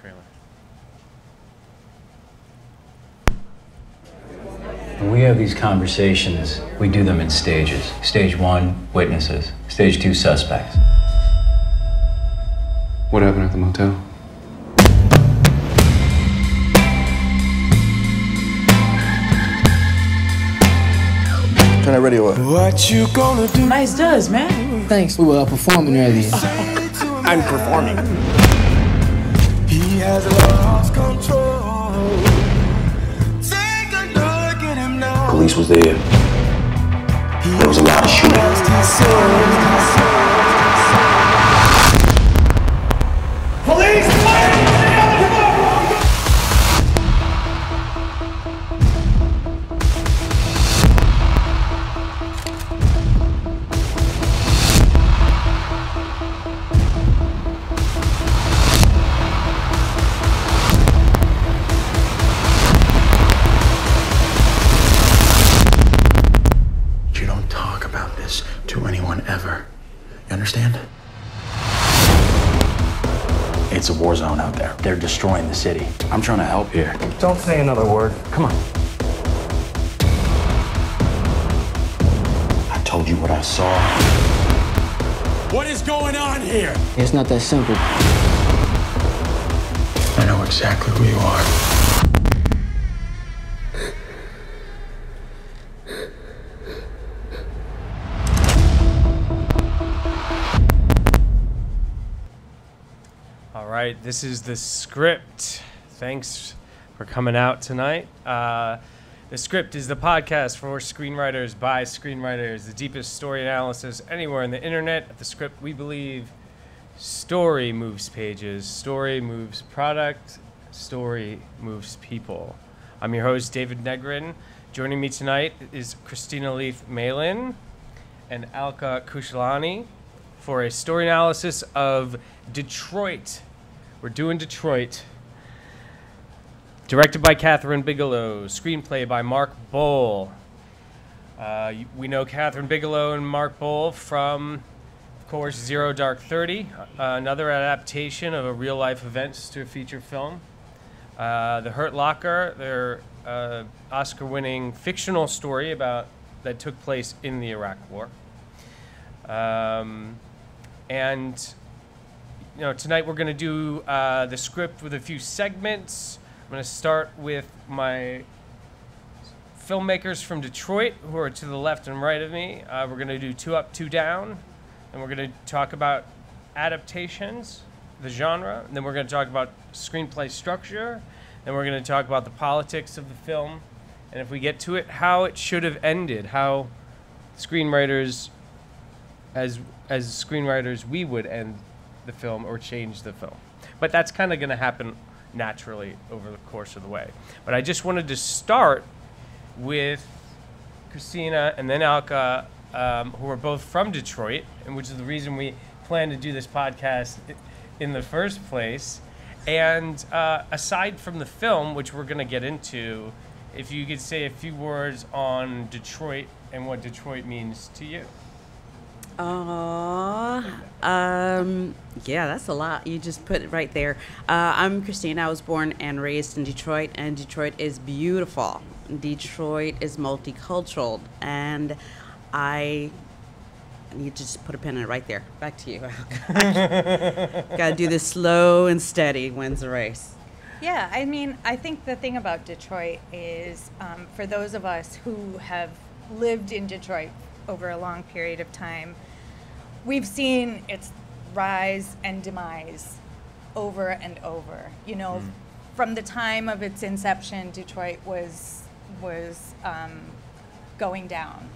trailer. When we have these conversations, we do them in stages. Stage 1, witnesses. Stage 2, suspects. What happened at the motel? Turn that radio up. What you gonna do? Nice does, man. Thanks. We were performing earlier. I'm performing. He has lost control. Take a look at him now. Police was there. There was a lot of shooting. Police! You don't talk about this to anyone ever. You understand? It's a war zone out there. They're destroying the city. I'm trying to help here. Don't say another word. Come on. I told you what I saw. What is going on here? It's not that simple. I know exactly who you are. All right, this is the script. Thanks for coming out tonight. The Script is the podcast for screenwriters by screenwriters, the deepest story analysis anywhere on the internet. At The Script, we believe story moves pages, story moves product, story moves people. I'm your host, David Negrin. Joining me tonight is Christina Leaf Malin and Alka Kushalani for a story analysis of Detroit. We're doing Detroit. Directed by Kathryn Bigelow. Screenplay by Mark Boal. We know Kathryn Bigelow and Mark Boal from, of course, Zero Dark 30, another adaptation of a real-life events to a feature film. The Hurt Locker, their Oscar-winning fictional story that took place in the Iraq War. And tonight we're going to do the script with a few segments. I'm going to start with my filmmakers from Detroit, who are to the left and right of me. We're going to do Two Up, Two Down, and we're going to talk about adaptations, the genre, and then we're going to talk about screenplay structure, then we're going to talk about the politics of the film, and if we get to it, how it should have ended, how screenwriters, as screenwriters, we would end the film or change the film. But that's kind of going to happen naturally over the course of the way. But I just wanted to start with Christina and then Alka, who are both from Detroit, and which is the reason we plan to do this podcast in the first place. And aside from the film, which we're going to get into, if you could say a few words on Detroit and what Detroit means to you. Yeah, that's a lot. You just put it right there. I'm Christine. I was born and raised in Detroit, and Detroit is beautiful. Detroit is multicultural, and you just put a pin in it right there. Back to you. Got to do this slow and steady. Wins the race. Yeah, I mean, I think the thing about Detroit is, for those of us who have lived in Detroit over a long period of time, we've seen its rise and demise over and over. From the time of its inception, Detroit was going down.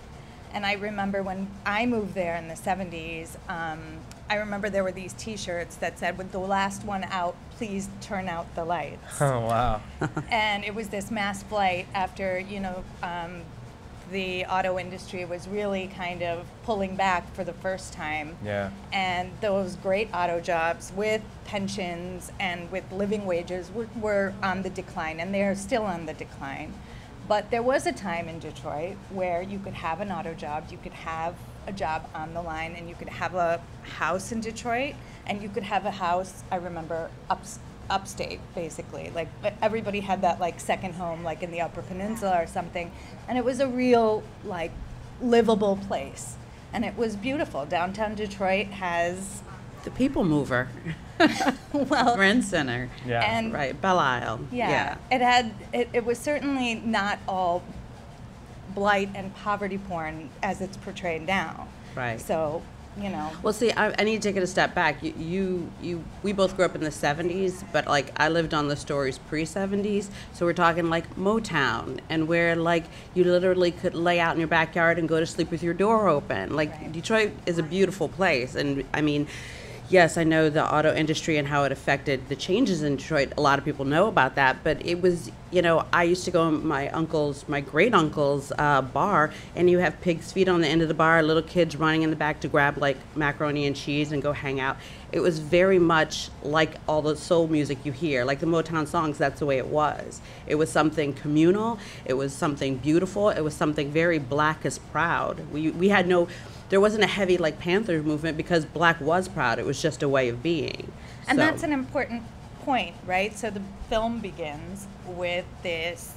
And I remember when I moved there in the 70s, I remember there were these T-shirts that said, with the last one out, please turn out the lights. Oh, wow. And it was this mass flight after, the auto industry was really kind of pulling back for the first time. Yeah. And those great auto jobs with pensions and with living wages were on the decline, and they're still on the decline. But there was a time in Detroit where you could have an auto job, you could have a job on the line, and you could have a house in Detroit, and you could have a house, I remember, upstate, basically. Like, but everybody had that, like, second home, like in the Upper Peninsula or something. And it was a real, like, livable place. And it was beautiful. Downtown Detroit has... The People Mover. Well, Grand Center. Yeah. and Right, Belle Isle. yeah, it was certainly not all blight and poverty porn as it's portrayed now. Right. So, you know. Well, see, I need to take it a step back. We both grew up in the 70s, but like I lived on the stories pre-70s, so we're talking like Motown, and where like you literally could lay out in your backyard and go to sleep with your door open. Like Right. Detroit is a beautiful place, and I mean, yes, I know the auto industry and how it affected the changes in Detroit. A lot of people know about that, but it was, you know, I used to go to my great uncle's bar, and you have pig's feet on the end of the bar, little kids running in the back to grab like macaroni and cheese and go hang out. It was very much like all the soul music you hear, like the Motown songs. That's the way it was. It was something communal. It was something beautiful. It was something very black as proud. We had no. There wasn't a heavy like Panther movement because black was proud. It was just a way of being. And So- that's an important point, right? So the film begins with this,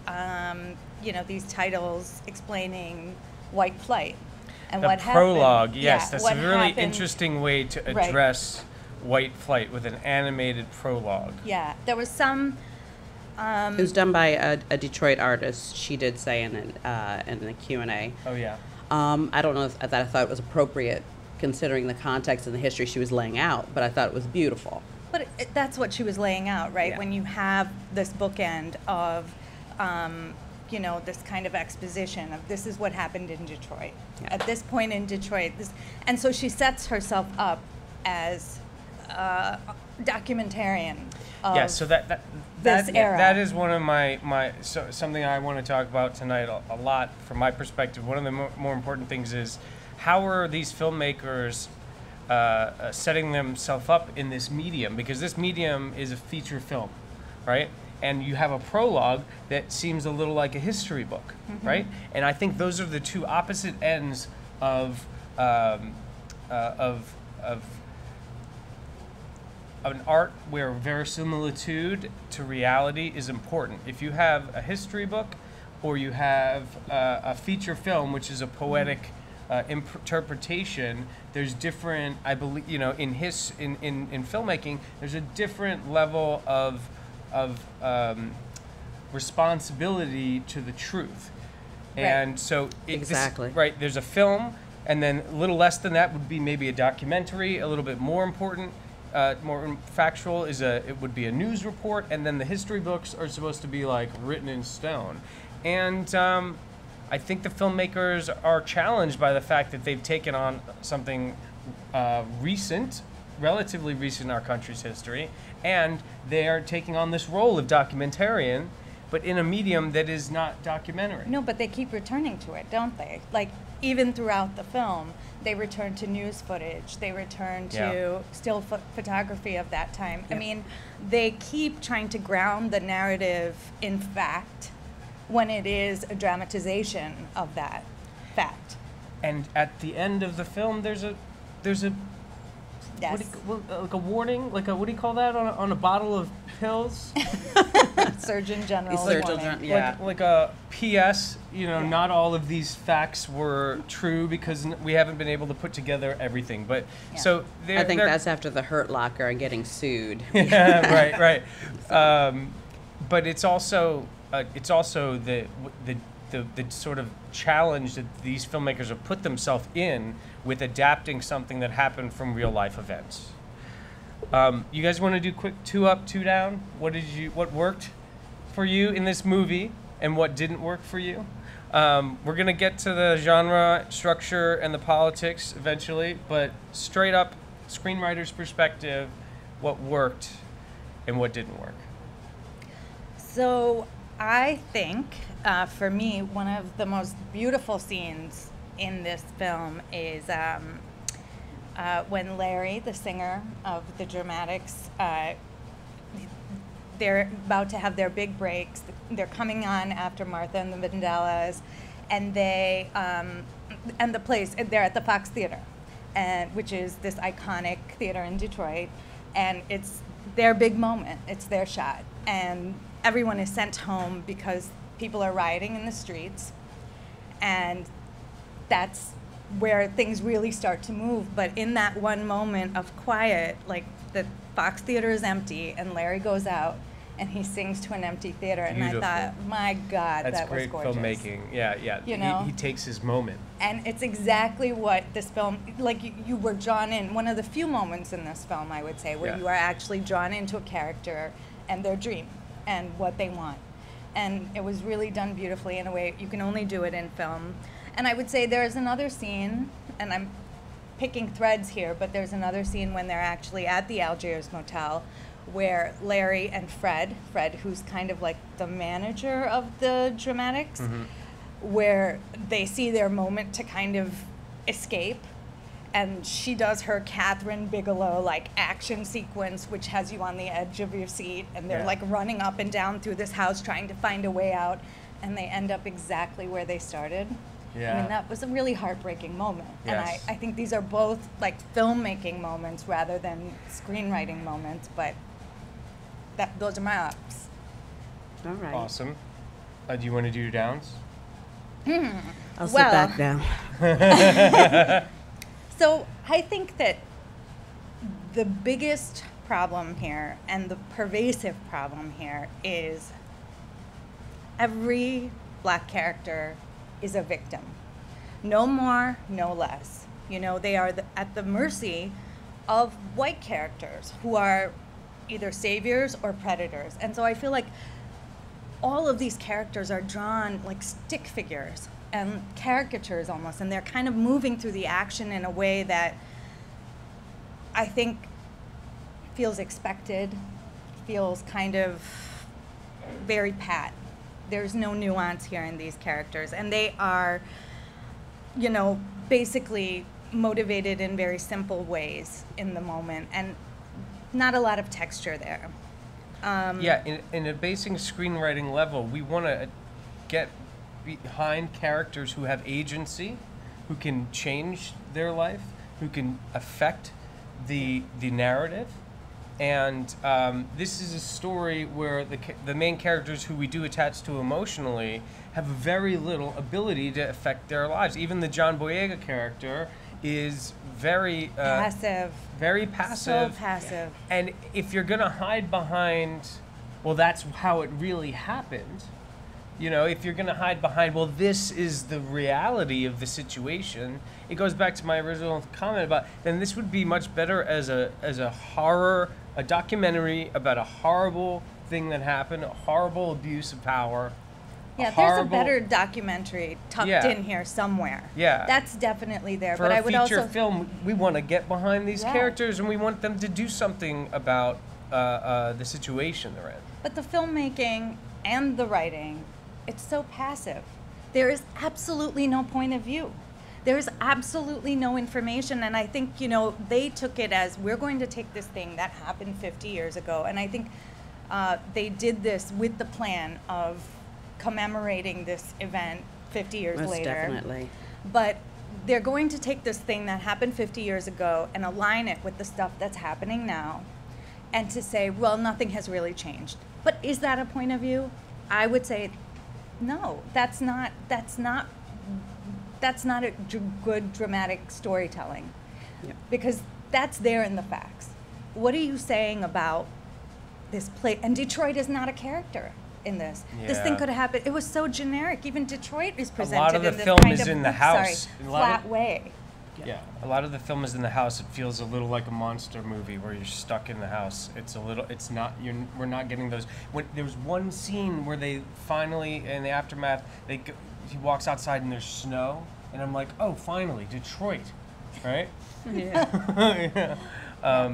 you know, these titles explaining white flight and The what prologue, happened. yes, Yeah, that's what a really happened- interesting way to Right. address white flight with an animated prologue. Yeah, there was some. It was done by a Detroit artist. She did say in the Q&A. Oh yeah. I don't know if that I thought it was appropriate considering the context and the history she was laying out, but I thought it was beautiful. But that's what she was laying out, right? Yeah. When you have this bookend of, you know, this kind of exposition of this is what happened in Detroit. Yeah. At this point in Detroit, and so she sets herself up as a documentarian of Yeah, so that this era. that is one of my something I want to talk about tonight a lot from my perspective. One of the more important things is how are these filmmakers setting themselves up in this medium, because this medium is a feature film, right? And you have a prologue that seems a little like a history book, right? And I think those are the two opposite ends of an art where verisimilitude to reality is important. If you have a history book or you have a feature film, which is a poetic interpretation, there's different, I believe, you know, in filmmaking, there's a different level of responsibility to the truth. Right. And so Exactly. right, there's a film, and then a little less than that would be maybe a documentary. A little bit more important, more factual it would be a news report, and then the history books are supposed to be like written in stone. And I think the filmmakers are challenged by the fact that they've taken on something recent, relatively recent in our country's history, and they are taking on this role of documentarian, but in a medium that is not documentary. No, but they keep returning to it, don't they? Like, even throughout the film, they return to news footage. They return to Yeah. still photography of that time. I Yeah. mean, they keep trying to ground the narrative in fact when it is a dramatization of that fact. And at the end of the film, there's a Yes. like a warning, like a, what do you call that on a bottle of pills? Surgeon General. Surgeon warning. General, yeah. Like a PS, you know, Yeah. not all of these facts were true because we haven't been able to put together everything. But Yeah. so I think that's after the Hurt Locker and getting sued. yeah, right. But it's also the sort of challenge that these filmmakers have put themselves in with adapting something that happened from real life events. You guys want to do quick 2 up, 2 down? What worked for you in this movie and what didn't work for you? We're gonna get to the genre, structure, and the politics eventually, but straight up, screenwriter's perspective, what worked and what didn't work. So I think, for me, one of the most beautiful scenes in this film is when Larry, the singer of the Dramatics, they're about to have their big breaks. They're coming on after Martha and the Vandellas, and they and the place, they're at the Fox Theater, which is this iconic theater in Detroit, and it's their big moment. It's their shot. And everyone is sent home because people are rioting in the streets. And that's where things really start to move. But in that one moment of quiet, like the Fox Theater is empty and Larry goes out and he sings to an empty theater. Beautiful. And I thought, my God, That's that was great gorgeous. filmmaking. Yeah, yeah. You know? He takes his moment. And it's exactly what this film, like you were drawn in, one of the few moments in this film, I would say, where Yeah. you are actually drawn into a character and their dream and what they want. And it was really done beautifully in a way you can only do it in film. And I would say there's another scene, and I'm picking threads here, but there's another scene when they're actually at the Algiers Motel where Larry and Fred, who's kind of like the manager of the dramatics, where they see their moment to kind of escape. And she does her Kathryn Bigelow like action sequence, which has you on the edge of your seat, and they're Yeah. like running up and down through this house trying to find a way out, and they end up exactly where they started. Yeah. I mean, that was a really heartbreaking moment. Yes. And I think these are both like filmmaking moments rather than screenwriting moments, but those are my ups. All right. Awesome. Do you want to do your downs? I'll sit Well- back down. So I think that the biggest problem here and the pervasive problem here is every black character is a victim. No more, no less. You know, they are at the mercy of white characters who are either saviors or predators. And so I feel like all of these characters are drawn like stick figures and caricatures almost, and they're kind of moving through the action in a way that I think feels expected, feels kind of very pat. There's no nuance here in these characters, and they are, you know, basically motivated in very simple ways in the moment, and not a lot of texture there. Yeah, in a basic screenwriting level, we want to get behind characters who have agency, who can change their life, who can affect the narrative. And this is a story where the main characters who we do attach to emotionally have very little ability to affect their lives. Even the John Boyega character is very Passive. very passive. So passive. And if you're gonna hide behind, well, that's how it really happened. You know, if you're gonna hide behind, well, this is the reality of the situation. It goes back to my original comment about, then this would be much better as a horror, a documentary about a horrible thing that happened, a horrible abuse of power. Yeah, there's a horrible- better documentary tucked Yeah. in here somewhere. Yeah. That's definitely there. For but a I would feature also film, we want to get behind these Yeah. characters and we want them to do something about the situation they're in. But the filmmaking and the writing, it's so passive. There is absolutely no point of view. There's absolutely no information, and I think, you know, they took it as, we're going to take this thing that happened 50 years ago, and I think they did this with the plan of commemorating this event 50 years Most later. definitely. But they're going to take this thing that happened 50 years ago and align it with the stuff that's happening now, and to say, well, nothing has really changed. But is that a point of view? I would say, no, that's not a good dramatic storytelling. Yeah. Because that's there in the facts. What are you saying about this place? And Detroit is not a character in this. This thing Yeah. could have happened. It was so generic. Even Detroit is A presented lot of the in this film kind is of, in the oops, house. sorry, A lot of- flat way. Yeah, a lot of the film is in the house. It feels a little like a monster movie where you're stuck in the house. It's a little. It's not. We're not getting those. There's one scene where they finally, in the aftermath, he walks outside and there's snow, and I'm like, oh, finally, Detroit, right? Yeah. Yeah.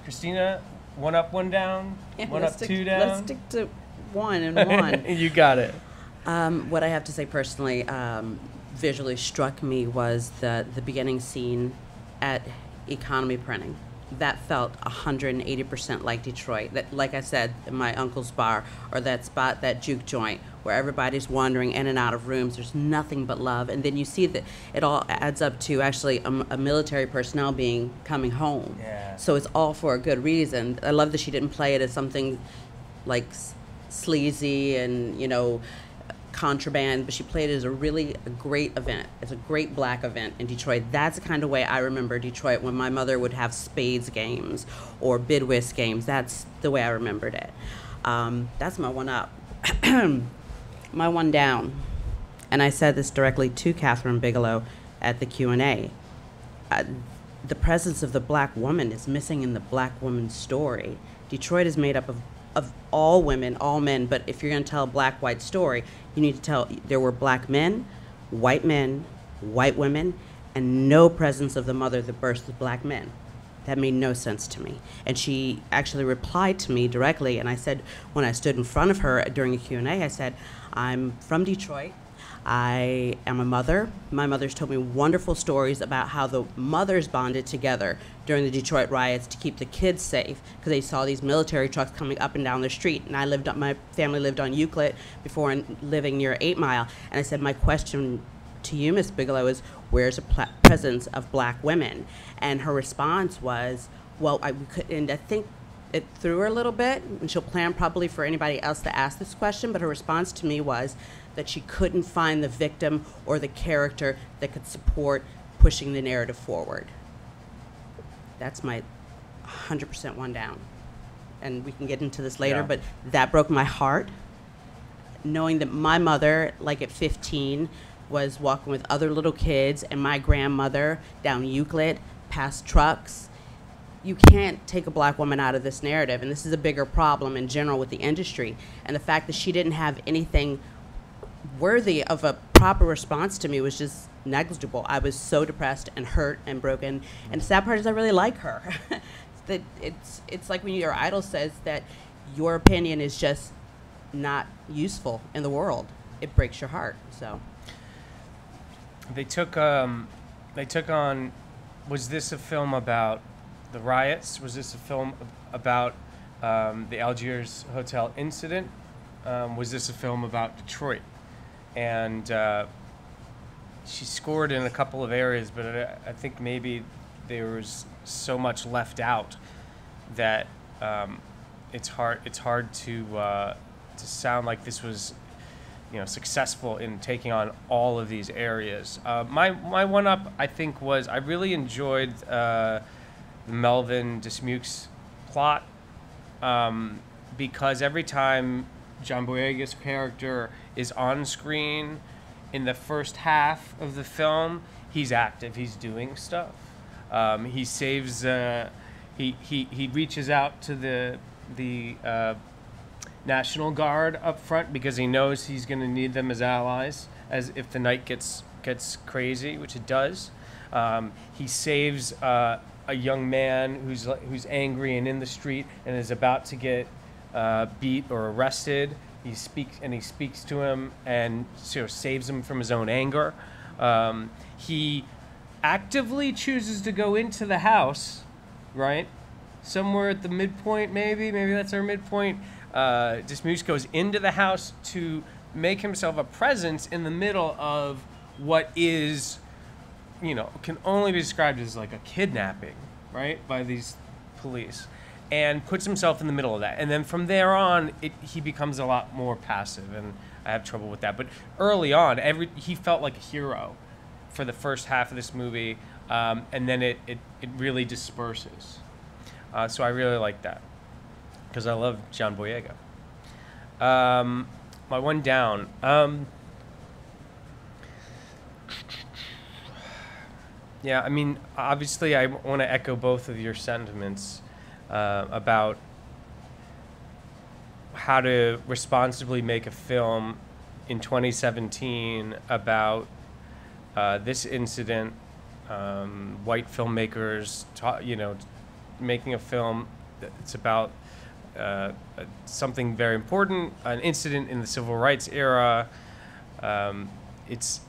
Christina, one up, one down, one up, two down. Let's stick to one and one. You got it. What I have to say personally, visually struck me was the beginning scene at Economy Printing, that felt 180% like Detroit. That, like I said, my uncle's bar, or that spot, that juke joint, where everybody's wandering in and out of rooms. There's nothing but love, and then you see that it all adds up to actually a military personnel coming home. Yeah. So it's all for a good reason. I love that she didn't play it as something like sleazy and, you know, contraband, but she played it as a great event. It's a great black event in Detroit. That's the kind of way I remember Detroit when my mother would have spades games or bid whist games. That's the way I remembered it. That's my one up. My one down, and I said this directly to Kathryn Bigelow at the Q&A. The presence of the black woman is missing in the black woman's story. Detroit is made up of all women, all men, but if you're going to tell a black-white story, you need to tell there were black men, white women, and no presence of the mother that birthed the black men. That made no sense to me. And she actually replied to me directly, and I said, when I stood in front of her during a Q&A, I said, I'm from Detroit. I am a mother. My mother's told me wonderful stories about how the mothers bonded together during the Detroit riots to keep the kids safe, because they saw these military trucks coming up and down the street. And my family lived on Euclid before living near 8 Mile. And I said, my question to you, Ms. Bigelow, is where's the presence of black women? And her response was, well, and I think it threw her a little bit, and she'll plan probably for anybody else to ask this question, but her response to me was that she couldn't find the victim or the character that could support pushing the narrative forward. That's my 100% one down. And we can get into this later, Yeah. but that broke my heart, knowing that my mother, like at 15, was walking with other little kids, and my grandmother down Euclid, past trucks. You can't take a black woman out of this narrative, and this is a bigger problem in general with the industry. And the fact that she didn't have anything worthy of a proper response to me was just negligible. I was so depressed and hurt and broken. And the sad part is I really like her. That it's like when your idol says that your opinion is just not useful in the world. It breaks your heart. So They took on. Was this a film about the riots? Was this a film about the Algiers hotel incident? Was this a film about Detroit? And she scored in a couple of areas, but I think maybe there was so much left out that it's hard to sound like this was, you know, successful in taking on all of these areas. My one up, I think, was I really enjoyed the Melvin Dismukes plot, because every time John Boyega's character is on screen in the first half of the film, he's active, he's doing stuff. He saves, he reaches out to the National Guard up front because he knows he's going to need them as allies as if the night gets crazy, which it does. He saves a young man who's angry and in the street and is about to get beat or arrested. He speaks to him and sort of saves him from his own anger. He actively chooses to go into the house, right? Somewhere at the midpoint, maybe that's our midpoint. Dismukes goes into the house to make himself a presence in the middle of what is, you know, can only be described as like a kidnapping, right, by these police, and puts himself in the middle of that. And then from there on, he becomes a lot more passive, and I have trouble with that. But early on, he felt like a hero for the first half of this movie, and then it really disperses. So I really like that, because I love John Boyega. My one down. Yeah, I mean, obviously I want to echo both of your sentiments about how to responsibly make a film in 2017 about this incident. White filmmakers, making a film that's about something very important, an incident in the civil rights era. It's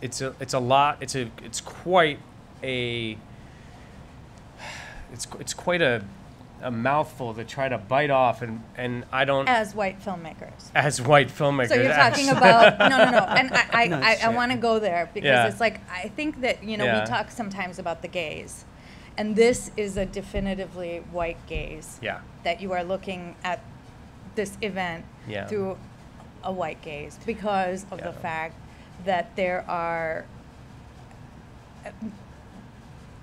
a lot. It's quite a it's quite a mouthful to try to bite off, and I don't. As white filmmakers. As white filmmakers. So you're talking about no, and No, I shit. want to go there because Yeah. it's like I think that we Yeah. talk sometimes about the gaze, and this is a definitively white gaze. Yeah. That you are looking at this event Yeah. through a white gaze because of Yeah. the fact that there are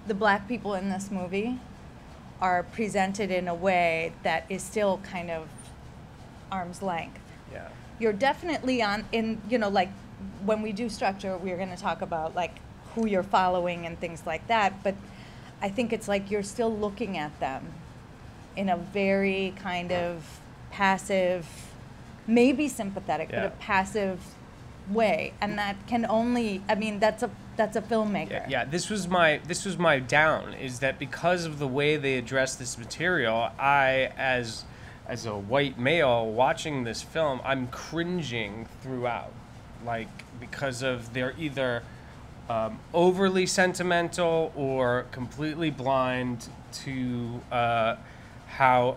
the black people in this movie are presented in a way that is still kind of arm's length. Yeah. You're definitely like when we do structure, we're going to talk about like who you're following and things like that. But I think it's like you're still looking at them in a very kind of passive, maybe sympathetic, but Yeah. a passive way. And that can only, that's a filmmaker. Yeah, this was my down, is that because of the way they address this material, I as a white male watching this film, I'm cringing throughout, like because of they're either overly sentimental or completely blind to how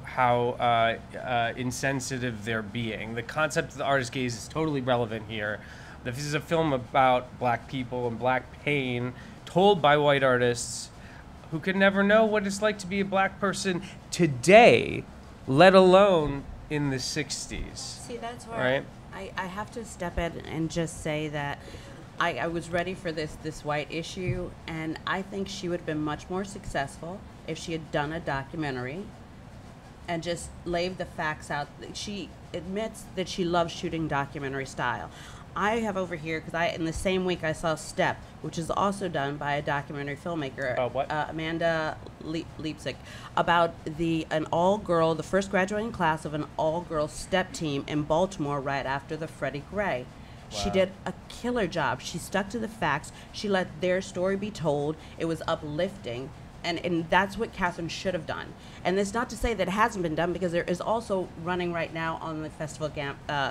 insensitive they're being. The concept of the artist gaze is totally relevant here. This is a film about black people and black pain told by white artists who could never know what it's like to be a black person today, let alone in the 60s. See, that's where Right. I have to step in and just say that I was ready for this white issue, and I think she would have been much more successful if she had done a documentary and just laid the facts out. She admits that she loves shooting documentary style. I have over here, because in the same week I saw Step, which is also done by a documentary filmmaker, About what? Amanda Leipzig, about the first graduating class of an all-girl Step team in Baltimore right after the Freddie Gray. She Wow. did a killer job. She stuck to the facts. She let their story be told. It was uplifting. And that's what Kathryn should have done. And it's not to say that it hasn't been done, because there is also running right now on the festival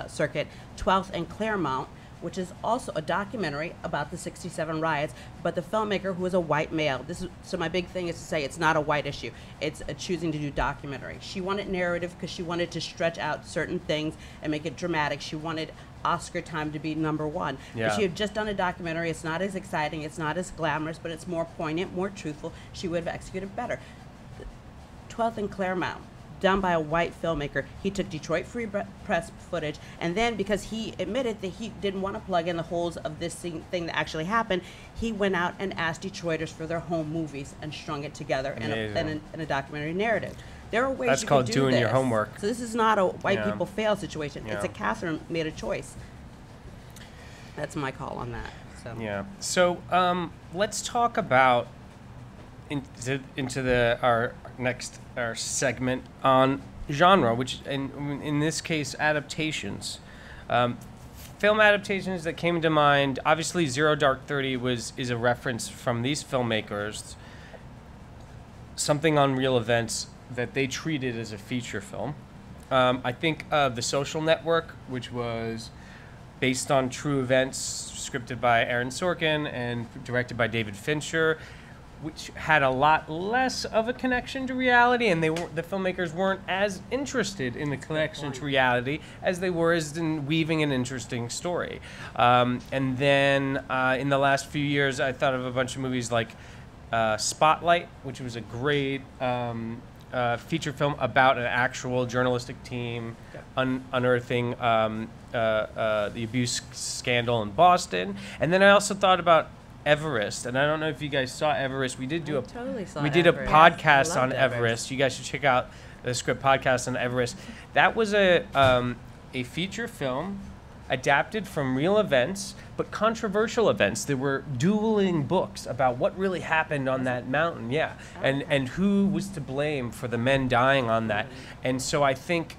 circuit, 12th and Claremont, which is also a documentary about the 67 riots, but the filmmaker, who is a white male. So my big thing is to say it's not a white issue. It's choosing to do documentary. She wanted narrative because she wanted to stretch out certain things and make it dramatic. She wanted Oscar time to be #1. Yeah. If she had just done a documentary, it's not as exciting, it's not as glamorous, but it's more poignant, more truthful. She would have executed better. 12th and Claremont, done by a white filmmaker. He took Detroit Free Press footage, and then because he admitted that he didn't want to plug in the holes of this thing that actually happened, he went out and asked Detroiters for their home movies and strung it together in a documentary narrative. There are ways That's you called can do doing your this. homework. So this is not a white Yeah. people fail situation. It's Yeah. a Kathryn made a choice. That's my call on that. So. Yeah. So let's talk about our next segment on genre, which in this case adaptations. Film adaptations that came to mind. Obviously, Zero Dark 30 is a reference from these filmmakers. Something on real events that they treated as a feature film. I think of The Social Network, which was based on true events, scripted by Aaron Sorkin and directed by David Fincher, which had a lot less of a connection to reality, and the filmmakers weren't as interested in the connection to reality as they were as in weaving an interesting story. And then in the last few years, I thought of a bunch of movies like Spotlight, which was a great feature film about an actual journalistic team unearthing the abuse scandal in Boston. And then I also thought about Everest, and I don't know if you guys saw Everest. We did do totally saw a Everest. podcast I on loved Everest. You guys should check out the script podcast on Everest. That was a feature film adapted from real events, but controversial events. There were dueling books about what really happened on that mountain, and who was to blame for the men dying on that. And so I think,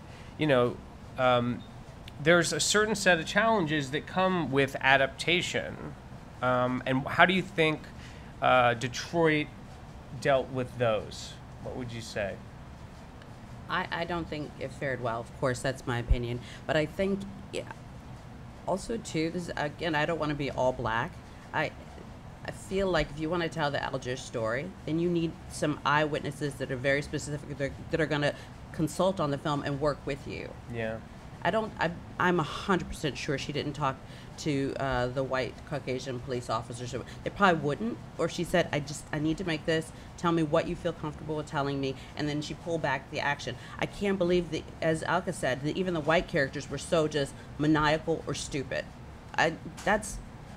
there's a certain set of challenges that come with adaptation. And how do you think Detroit dealt with those? What would you say? I don't think it fared well. Of course, that's my opinion. But I think, also too, this again, I don't want to be all black. I feel like if you want to tell the Algiers story, then you need some eyewitnesses that are very specific, that are going to consult on the film and work with you. Yeah. I'm 100% sure she didn't talk to the white Caucasian police officers. They probably wouldn't. Or she said, I need to make this. Tell me what you feel comfortable with telling me. And then she pulled back the action. I can't believe that, as Alka said, that even the white characters were so just maniacal or stupid. I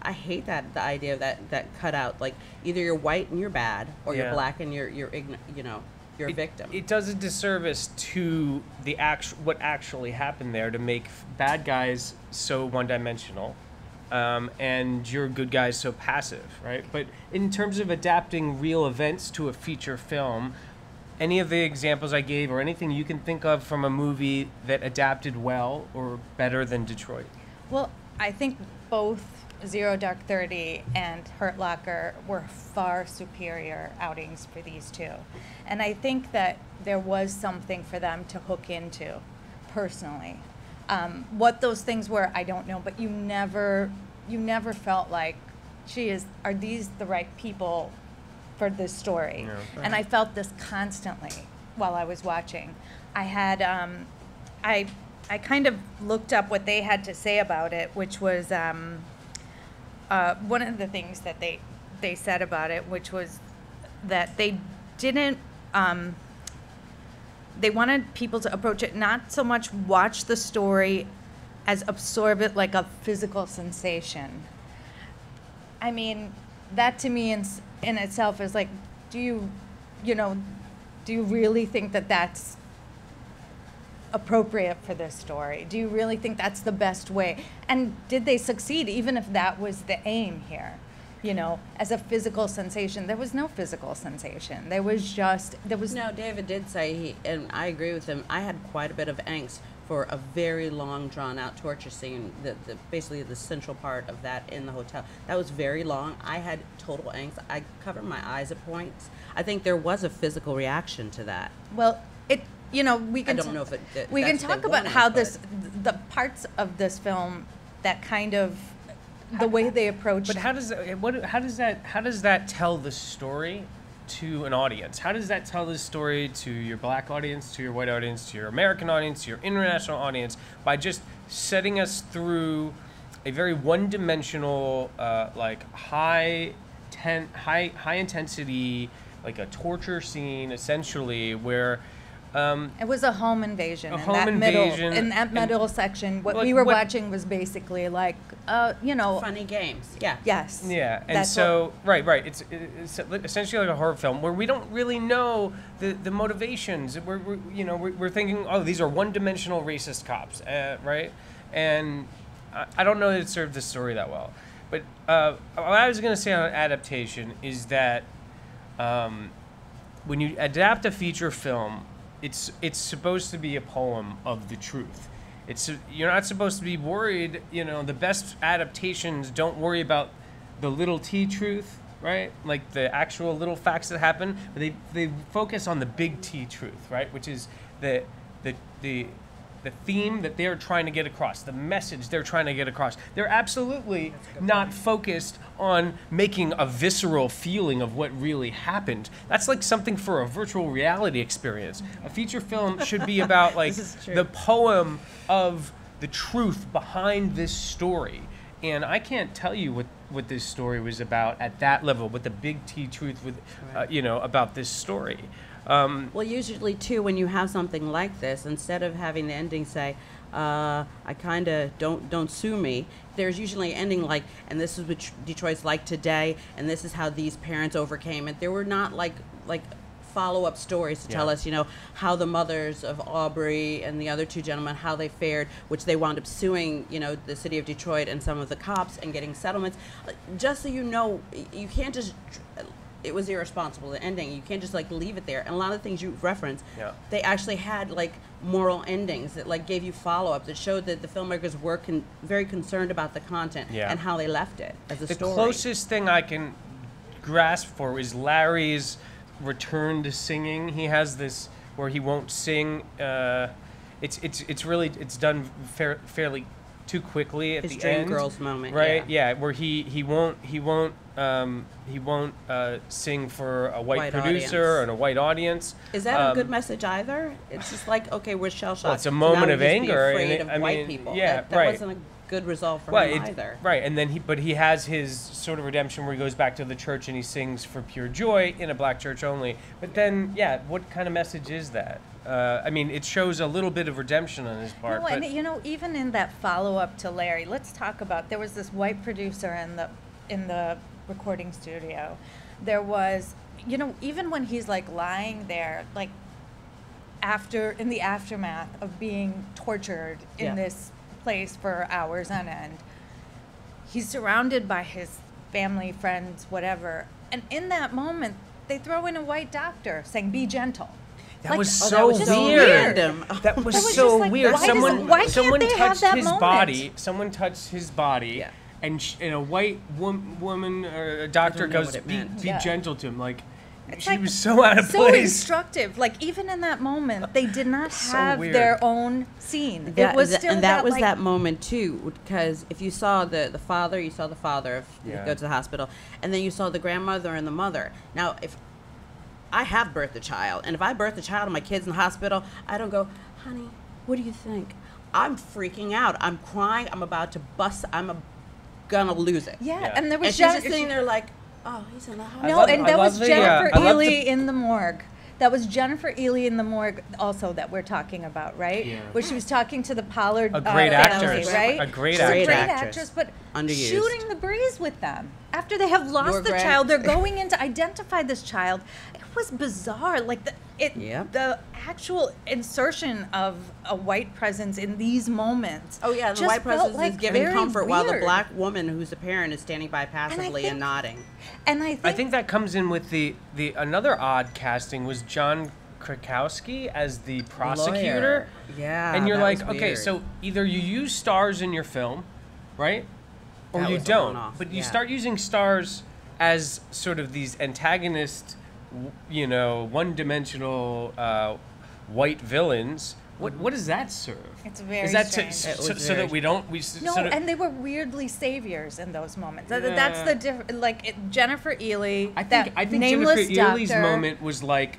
hate the idea of that cutout. Like, either you're white and you're bad, or you're black and you're ignorant, you're a victim. It does a disservice to what actually happened there to make bad guys so one-dimensional, and your good guys so passive, right? But in terms of adapting real events to a feature film, any of the examples I gave, or anything you can think of from a movie that adapted well or better than Detroit? Well, I think both Zero Dark 30 and Hurt Locker were far superior outings for these two. And I think that there was something for them to hook into, personally. What those things were, I don't know, but you never felt like, are these the right people for this story? Yeah. Right. And I felt this constantly while I was watching. I had, I kind of looked up what they had to say about it, which was one of the things that they said about it, which was that they didn't, they wanted people to approach it not so much watch the story as absorb it like a physical sensation. I mean, that to me in itself is like, do you really think that that's appropriate for this story? Do you really think that's the best way? And did they succeed, even if that was the aim here? As a physical sensation, there was no physical sensation. There was No, David did say, and I agree with him, I had quite a bit of angst for a very long, drawn-out torture scene, basically the central part of that in the hotel. That was very long. I had total angst. I covered my eyes at points. I think there was a physical reaction to that. Well, we can. I don't know if we can talk about how the parts of this film that kind of the way they approach. But how does that tell the story to an audience? How does that tell the story to your black audience, to your white audience, to your American audience, to your international audience, by just setting us through a very one-dimensional, like high intensity, like a torture scene, essentially, where it was a home invasion. In that middle section, what we were watching was basically like, funny games. Yeah. Yes. Yeah, and so right. It's essentially like a horror film where we don't really know the motivations. We're thinking, oh, these are one-dimensional racist cops, right? And I don't know that it served the story that well. But what I was going to say on adaptation is that when you adapt a feature film, it's supposed to be a poem of the truth. You're not supposed to be worried. The best adaptations don't worry about the little T truth, right? Like the actual little facts that happen, but they focus on the big T truth, right? Which is the theme that they're trying to get across, the message they're trying to get across. They're absolutely not focused on making a visceral feeling of what really happened. That's like something for a virtual reality experience. A feature film should be about like the poem of the truth behind this story. And I can't tell you what this story was about at that level, with the big T truth about this story. Well, usually, too, when you have something like this, instead of having the ending say, I kind of don't sue me, there's usually an ending like, and this is what Detroit's like today, and this is how these parents overcame it. There were not like follow-up stories to tell us, how the mothers of Aubrey and the other two gentlemen, how they fared, which they wound up suing, the city of Detroit and some of the cops and getting settlements. Just so you know, you can't just... It was irresponsible, the ending. You can't just leave it there. And a lot of the things you reference, they actually had moral endings that gave you follow-up, that showed that the filmmakers were very concerned about the content and how they left it as a story. The closest thing I can grasp for is Larry's return to singing. He has this where he won't sing. It's done fairly too quickly at His the dream end. girls moment, right? yeah. Where he won't sing for a white producer audience. and a white audience. Is that a good message either? It's just like, okay, we're shell shocked. Well, it's a moment of anger, Afraid and of I white mean, people. yeah, that right. wasn't a good result for Well, him either. right, and then he has his sort of redemption where he goes back to the church and he sings for pure joy in a black church only. But then, yeah, what kind of message is that? I mean, it shows a little bit of redemption on his part. No, but and even in that follow-up to Larry, let's talk about, there was this white producer in the recording studio. There was, even when he's like lying there, like in the aftermath of being tortured in this place for hours on end, he's surrounded by his family, friends, whatever. And in that moment, they throw in a white doctor saying, "Be gentle." that Like, was oh, so that was just weird. random. That was was so just like, weird. why can't Someone they have touched that his moment? body. Someone touched his body. Yeah. And a white woman or a doctor know goes, what it be meant. Yeah. gentle to him. Like, It's she like was so out of so place. instructive. Like even in that moment, they did not So have weird. their own scene. That- it was that- still and that was like, that moment too, because if you saw the father, you saw the father Yeah. go to the hospital, and then you saw the grandmother and the mother. Now, if I have birthed a child, and if I birth a child and my kid's in the hospital, I don't go, honey, what do you think? I'm freaking out. I'm crying. I'm about to bust. Gonna lose it. Yeah, Yeah. and there was And she's just sitting there like, oh, he's in the hospital. No, love- and I that love was the, Jennifer I love Ely the- in the morgue. That was Jennifer Ely in the morgue, also that we're talking about, right? Yeah. Where she was talking to the Pollard A great family, actress. right? A great She's actress. a great Actress. actress, but Underused. shooting the breeze with them after they have lost Your the grand- child, they're going in to identify this child. It was bizarre, like Yep. the actual insertion of a white presence in these moments. Oh yeah, the just white felt presence like is giving very comfort while the weird. black woman who's a parent is standing by passively and think- nodding. And I think that comes in with the another odd casting was John Krakowski as the prosecutor. Lawyer. Yeah, And you're that like, was okay, weird. so either you use stars in your film, right? Or That you was a don't. one-off, But you yeah. start using stars as sort of these antagonist, one-dimensional white villains. What does that serve? It's very Is that strange. It was so very that we don't No, so that, and they were weirdly saviors in those moments. That's Yeah. the difference. Like Jennifer Ely, I that think nameless Jennifer Ely's doctor. moment was like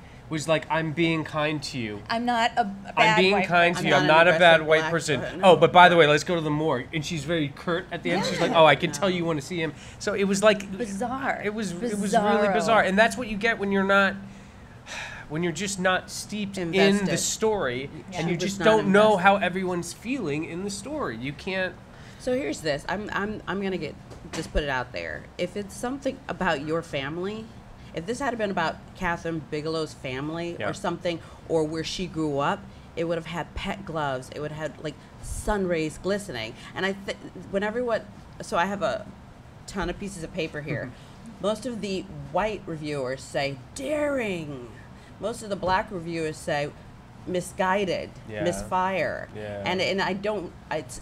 I'm being kind to you. I'm not a bad I'm being white kind person. to you. I'm I'm not not an a bad aggressive white black person. person. Oh, but by the way, let's go to the morgue. And she's very curt at the end. She's like, "Oh, I can tell you want to see him." So it was like Bizarre. It was really Bizarro. bizarre, and that's what you get when you're just not steeped in the Invested. story, Yeah. and She you was just not don't know invested. how everyone's feeling in the story. You can't. So here's this. I'm gonna just put it out there. If it's something about your family, if this had been about Kathryn Bigelow's family Yeah. or something, or where she grew up, it would have had pet gloves. It would have had like sun rays glistening. And so I have a ton of pieces of paper here. Most of the white reviewers say daring. Most of the black reviewers say misguided, Yeah. misfire. Yeah. And I don't,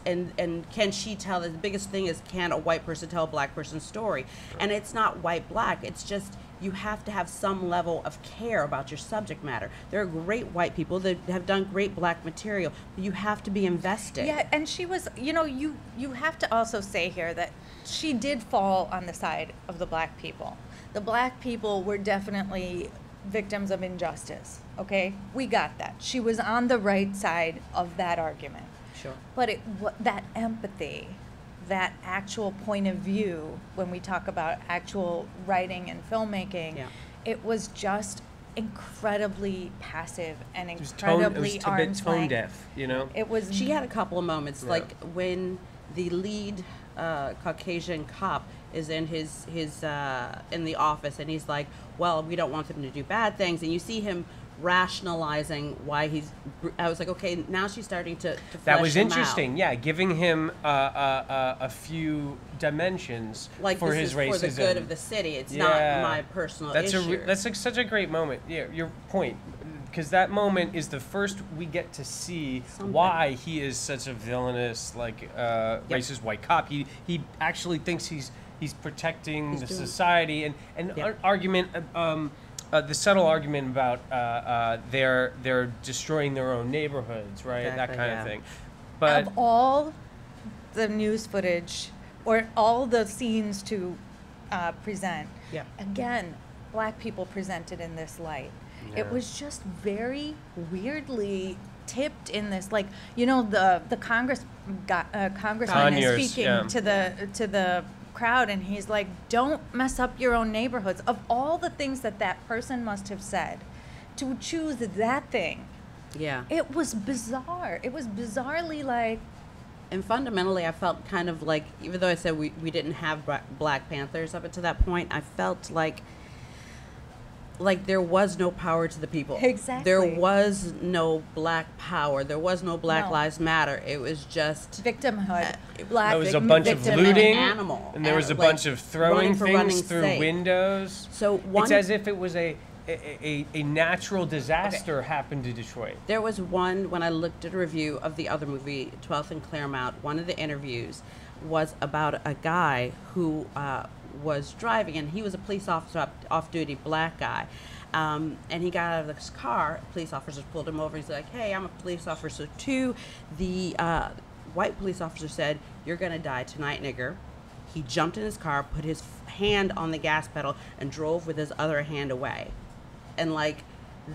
and can she tell, the biggest thing is, can a white person tell a black person's story? And it's not white black, it's just, you have to have some level of care about your subject matter. There are great white people that have done great black material, but you have to be invested. Yeah, and she was, you have to also say here that she did fall on the side of the black people. The black people were definitely victims of injustice, okay? We got that. She was on the right side of that argument. Sure. But that empathy, that actual point of view, when we talk about actual writing and filmmaking, Yeah. it was just incredibly passive and It was incredibly a bit arm's tone length. deaf, It was. She had a couple of moments, Yeah. like when the lead Caucasian cop is in his in the office, and he's like, "Well, we don't want them to do bad things," and you see him rationalizing why he's. I was like, okay, now she's starting to That flesh was him interesting. out. Yeah, giving him a few dimensions Like for this his is racism. for the good of the city. It's not my personal That's issue. that's such a great moment. Yeah, your point, because that moment is the first we get to see Something. why he is such a villainous, racist white cop. He actually thinks he's protecting He's the doing- society, and Yep. argument. The subtle argument about they're destroying their own neighborhoods, right? That Exactly, kind yeah. of thing. But of all the news footage or all the scenes to present, Yeah. again, Black people presented in this light. Yeah. It was just very weirdly tipped in this, like, you know, the congressman Conyers, is speaking yeah. to the crowd, and he's like, don't mess up your own neighborhoods. Of all the things that person must have said, to choose that thing, Yeah. it was bizarre. It was bizarrely like, And fundamentally, I felt kind of like, even though I said we didn't have Black Panthers up until that point, I felt like there was no power to the people. Exactly. There was no Black power. There was no Black No. Lives Matter. It was just victimhood. Black There was a victim- bunch of victim and looting, animal, and there was a like, bunch of throwing running for things running's through sake. windows. So one, It's as if it was a natural disaster happened to Detroit. there was one, when I looked at a review of the other movie, 12th and Claremont, one of the interviews was about a guy who was driving, and he was a police officer, off-duty Black guy. And he got out of his car, police officers pulled him over, he's like, hey, I'm a police officer too. The white police officer said, you're gonna die tonight, nigger. He jumped in his car, put his hand on the gas pedal, and drove with his other hand away. And like,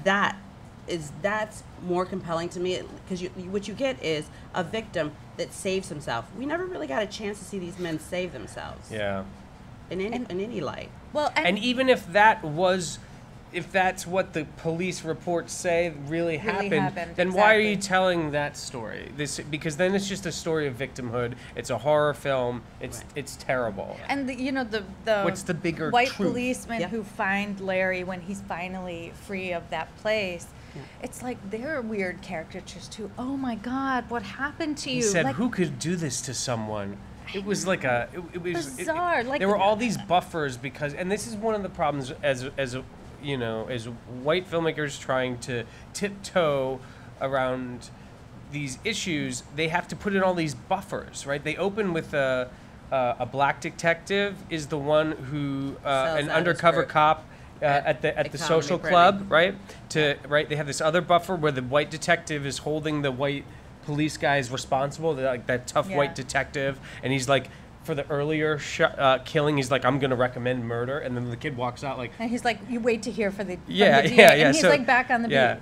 that's more compelling to me, because what you get is a victim that saves himself. We never really got a chance to see these men save themselves Yeah. in any light. well, And even if that's what the police reports say really happened, then why are you exactly. telling that story? Because then it's just a story of victimhood. It's a horror film. It's terrible. And the What's the bigger white truth? policemen Yeah. who find Larry when he's finally free of that place? Yeah. It's like they're weird caricatures too. Oh my God, what happened to you? He said, like, "Who could do this to someone?" It was like it was Bizarre, like- there were all these buffers and this is one of the problems as white filmmakers trying to tiptoe around these issues. They have to put in all these buffers, right? They open with a Black detective is the one who Sells an out undercover his bird. cop. At the Economy social printing. club, right? They have this other buffer where the white detective is holding the white police guy is responsible, like that tough Yeah. white detective, and he's like, for the earlier killing, he's like, I'm gonna recommend murder, and then the kid walks out like, and he's like, you wait to hear from the yeah, DA, yeah. and he's so, like back on the yeah.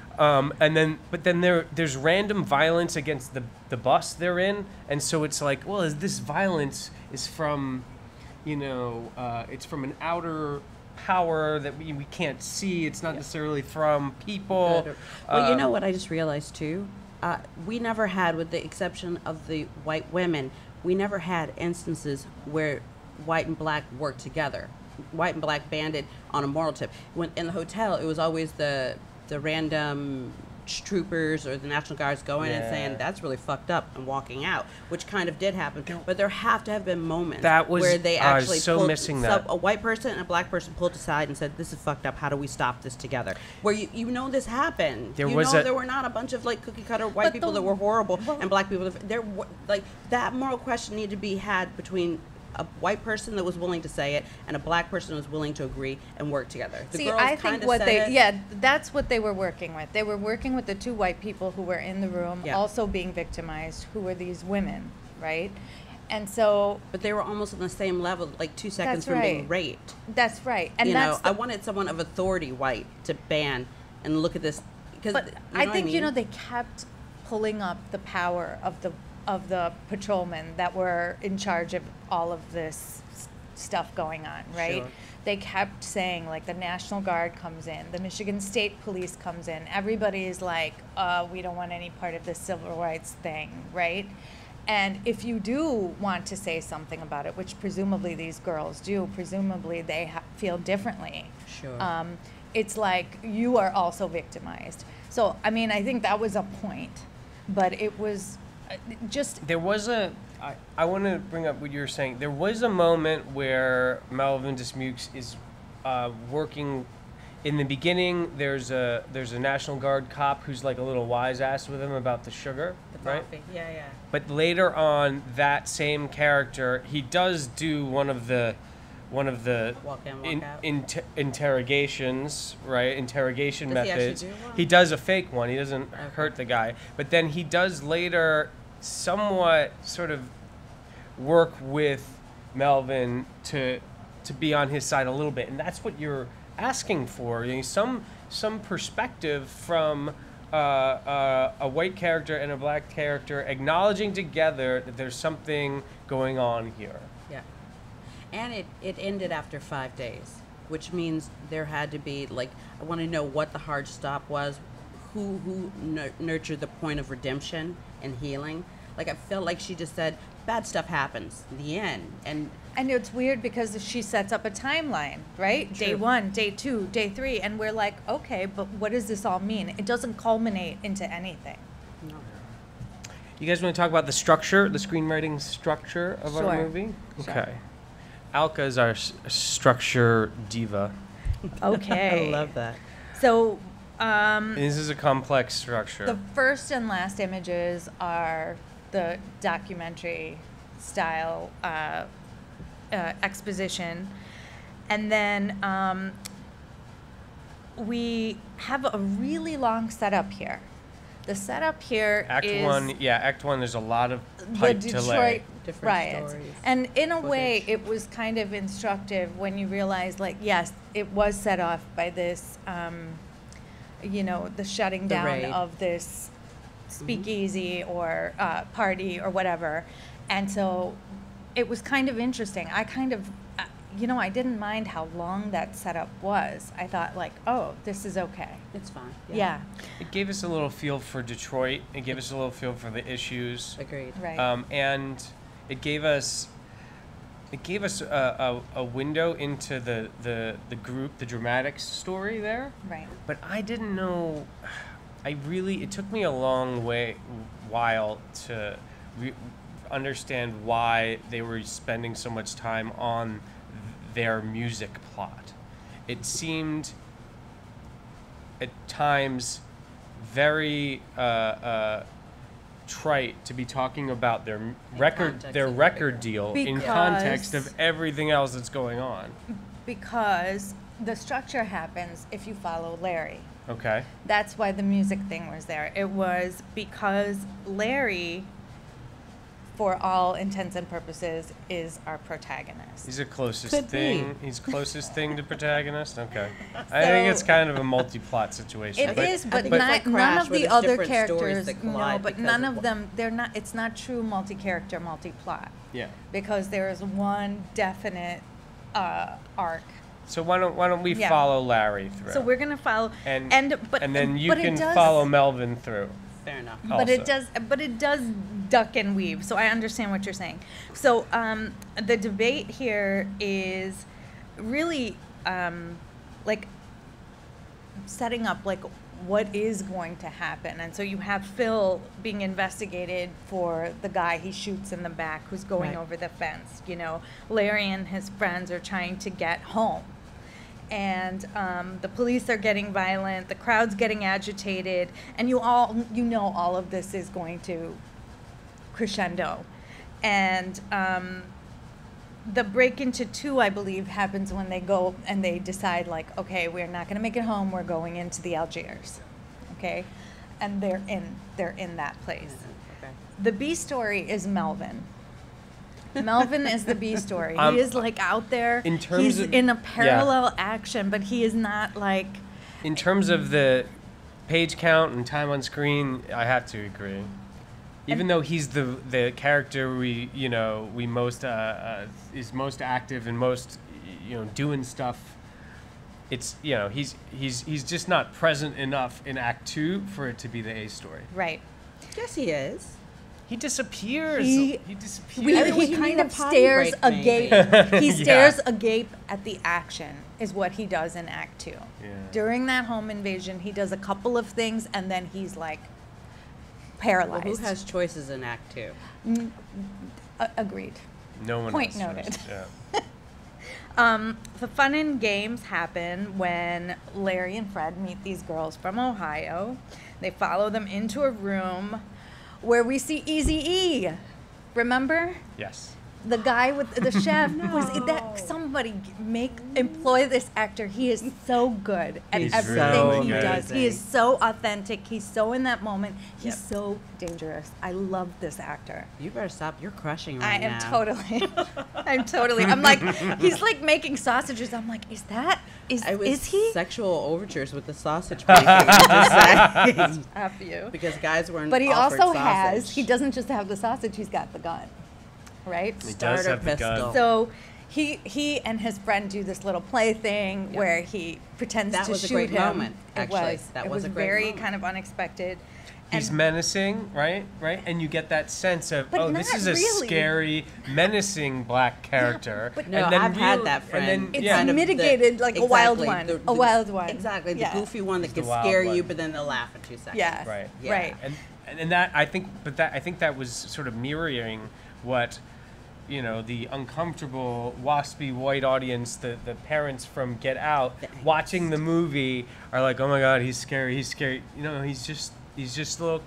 beat. But then there's random violence against the bus they're in, and so it's like, well, this violence is from, it's from an outer power that we can't see. It's not necessarily from people. Well, you know what I just realized too? We never had, with the exception of the white women, we never had instances where white and Black worked together. White and Black banded on a moral tip. When in the hotel, it was always the random troopers or the National Guards going and saying, that's really fucked up, and walking out, which kind of did happen. But there have to have been moments where they I was actually so pulled, missing that. a white person and a Black person pulled aside and said, this is fucked up, how do we stop this together? Where this happened. There were not a bunch of like cookie cutter white But people that were horrible and Black people that moral question needed to be had between a white person that was willing to say it and a Black person that was willing to agree and work together. The See, girls I think kinda what said it. that's what they were working with. They were working with the two white people who were in the room, Yeah. also being victimized, who were these women, right? And so But they were almost on the same level, like 2 seconds That's from being right. raped. that's right. And that's I wanted someone of authority white to ban and look at this. Because But I think they kept pulling up the power of the patrolmen that were in charge of all of this stuff going on, right? Sure. They kept saying, like, the National Guard comes in, the Michigan State Police comes in, everybody's like, we don't want any part of this civil rights thing, right? And if you do want to say something about it, which presumably these girls do, presumably they feel differently. Sure. It's like you are also victimized. So, I mean, I think that was a point, but it was just There was I want to bring up what you were saying. There was a moment where Melvin Dismukes is working. In the beginning, there's a National Guard cop who's like a little wise ass with him about the sugar, right? Yeah. But later on, that same character, he does do one of the Walk in, walk out. interrogations, right? Interrogation Does he actually methods. do one? He does a fake one. He doesn't hurt the guy. But then he does later somewhat sort of work with Melvin to be on his side a little bit, and that's what you're asking for. You know, some perspective from a white character and a black character acknowledging together that there's something going on here. Yeah. And it ended after 5 days, which means there had to be, like, I want to know what the hard stop was, who nurtured the point of redemption and healing. Like, I felt like she just said, bad stuff happens, the end. And it's weird because she sets up a timeline, right? True. Day 1, day 2, day 3, and we're like, okay, but what does this all mean? It doesn't culminate into anything. no. You guys want to talk about the structure, the screenwriting structure of our Sure. movie? Sure. Okay. Alka is our structure diva. Okay. I love that. So, This is a complex structure. the first and last images are the documentary style exposition. And then we have a really long setup here. The setup here Act is Act 1, there's a lot of the pipe to lay. Detroit Different riots. stories, And in a way, footage. it was kind of instructive when you realize, like, yes, it was set off by this, the shutting The down raid. of this speakeasy or party or whatever. And so it was kind of interesting. I kind of, I didn't mind how long that setup was. I thought, like, oh, this is okay. It's fine. Yeah, It gave us a little feel for Detroit. It gave us a little feel for the issues. Agreed. right. And it gave us a window into the group, the dramatics story there. right. But I didn't know. It took me a long while to understand why they were spending so much time on their music plot. It seemed at times very trite to be talking about their context of the record deal in Because- context of everything else that's going on. Because the structure happens if you follow Larry. Okay. That's why the music thing was there. It was because Larry, for all intents and purposes, is our protagonist. He's the closest Could thing. be. He's closest thing to protagonist. Okay. I think it's kind of a multi-plot situation. It but is, I but think it's like none Crash, of where the there's other different stories characters, that no, collide but because none of of them, they're not, it's not true multi-character, multi-plot. Yeah. Because there is one definite arc. So why don't we Yeah. follow Larry through? So we're gonna follow, and but then you but it can does- follow Melvin through. Fair enough. But it also. does duck and weave. So I understand what you're saying. So the debate here is really like setting up like what is going to happen. And so you have Phil being investigated for the guy he shoots in the back who's going Right. over the fence. Larry and his friends are trying to get home. And the police are getting violent, the crowd's getting agitated, and you know all of this is going to crescendo. And the break into 2, I believe, happens when they go and they decide, like, okay, we're not going to make it home, we're going into the Algiers, okay? And they're in that place. Okay. The B story is Melvin. Melvin is the B story. Um, He is like out there. in terms he's of- in a parallel action, but he is not like. In terms of the page count and time on screen, I have to agree. Even though he's the character we most is most active and most doing stuff, it's he's just not present enough in Act 2 for it to be the A story. Right. Yes, he is. He disappears. He disappears. He he kind need a of potty stares break, maybe. agape. He Yeah. stares agape at the action, is what he does in Act 2. Yeah. During that home invasion, he does a couple of things, and then he's like paralyzed. Well, who has choices in Act 2? Agreed. No one Point has noted. choices, Yeah. The fun and games happen when Larry and Fred meet these girls from Ohio. They follow them into a room where we see Eazy-E. Remember? Yes. The guy with the chef was that somebody employ this actor. He is so good at He's everything really he good. does. He is so authentic. He's so in that moment. He's so dangerous. I love this actor. You better stop. You're crushing I right am now. totally. I'm like, he's like making sausages. I'm like, is he? Sexual overtures with the sausage making. Just After you. because guys weren't. But he offered also sausage. he doesn't just have the sausage, he's got the gun. Right? He does Starter have the gun. pistol. So he and his friend do this little play thing where he pretends That to was a shoot great him. moment, actually. It was a great very moment. kind of unexpected. He's And- menacing, right? And you get that sense of, But this not is a really. scary, menacing black character. but- No, and then I've had real- that friend. And then, It's yeah. kind of mitigated like a wild exactly, one. A wild one. Exactly, the Yeah. goofy one that The can wild scare one. you, but then they'll laugh in 2 seconds. Yeah. Right. Yeah. Right. And that I think that was sort of mirroring what, the uncomfortable waspy white audience, the parents from Get Out, watching the movie are like, oh my God, he's scary. He's just a little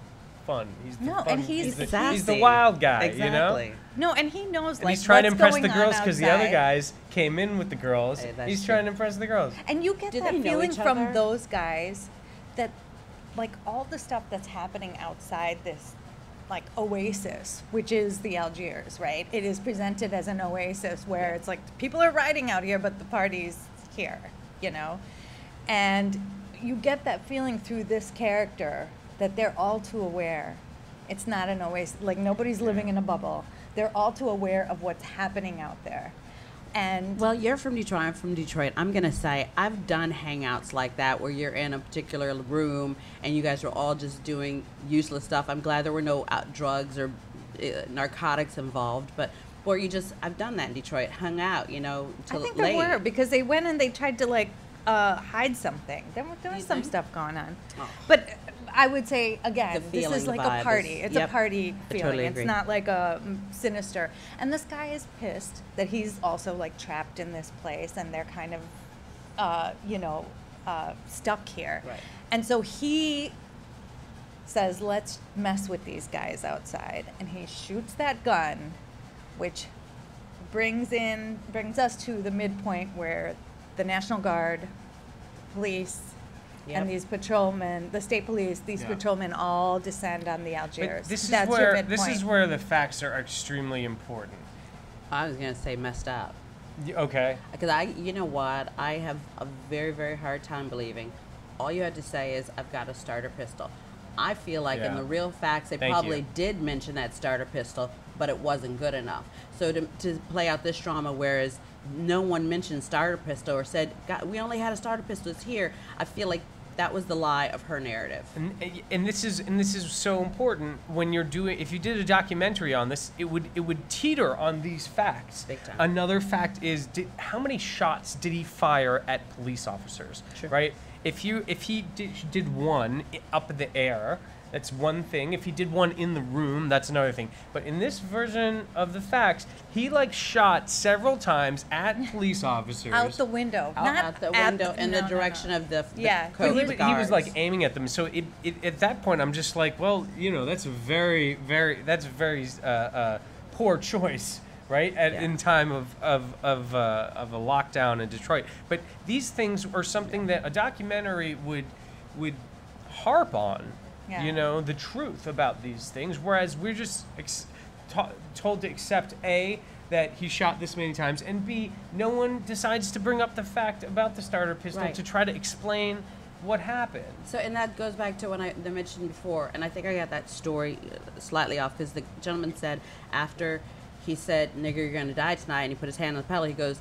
fun. He's the No, fun, and he's the sassy. wild guy. Exactly. No, and he knows And like he's trying to what's impress going the girls on because the other outside. guys came in with the girls. Hey, that's He's true. trying to impress the girls. And you get Do that they know feeling each from other? those guys that, like, all the stuff that's happening outside this, like, oasis, which is the Algiers, right? It is presented as an oasis where it's like people are riding out here, but the party's here, And you get that feeling through this character that they're all too aware. It's not an oasis. Like, nobody's living in a bubble. They're all too aware of what's happening out there. And Well, you're from Detroit. I'm from Detroit. I'm going to say I've done hangouts like that where you're in a particular room and you guys are all just doing useless stuff. I'm glad there were no drugs or narcotics involved, but where I've done that in Detroit, hung out, I till think late. there were, because they went and they tried to like hide something. There was You some think? stuff going on, Oh. but I would say again, The this feeling, is like the vibe a party. is- It's yep. a party I feeling. totally It's agree. not like a sinister. And this guy is pissed that he's also like trapped in this place, and they're kind of, stuck here. Right. And so he says, "Let's mess with these guys outside," and he shoots that gun, which brings us to the midpoint where the National Guard, police, Yep. and these patrolmen, the state police, these Yeah. patrolmen all descend on the But Algiers. this is That's your where midpoint. the facts are extremely important. I was going to say messed up. Okay. Because you know what? I have a very, very hard time believing. All you had to say is, I've got a starter pistol. I feel like in Yeah. the real facts, they Thank probably you. did mention that starter pistol, but it wasn't good enough. So to play out this drama, whereas no one mentioned starter pistol or said, God, we only had a starter pistol, it's here, I feel like that was the lie of her narrative. And this is so important when you're doing. If you did a documentary on this, it would teeter on these facts. Big time. Another fact is how many shots did he fire at police officers? Sure. Right. If he did one up in the air, that's one thing. If he did one in the room, that's another thing. But in this version of the facts, he shot several times at police officers. Out the window, not Out the at window in the direction of the Yeah, But coast he was guards. aiming at them. So at that point, I'm just like, well, that's a very poor choice, right? In time of a lockdown in Detroit. But these things are something that a documentary would harp on. Yeah. The truth about these things, whereas we're just told to accept that he shot this many times, and B, no one decides to bring up the fact about the starter pistol Right. to try to explain what happened. So, and that goes back to when I mentioned before, and I think I got that story slightly off, because the gentleman said after he said, "Nigger, you're going to die tonight," and he put his hand on the pedal, he goes,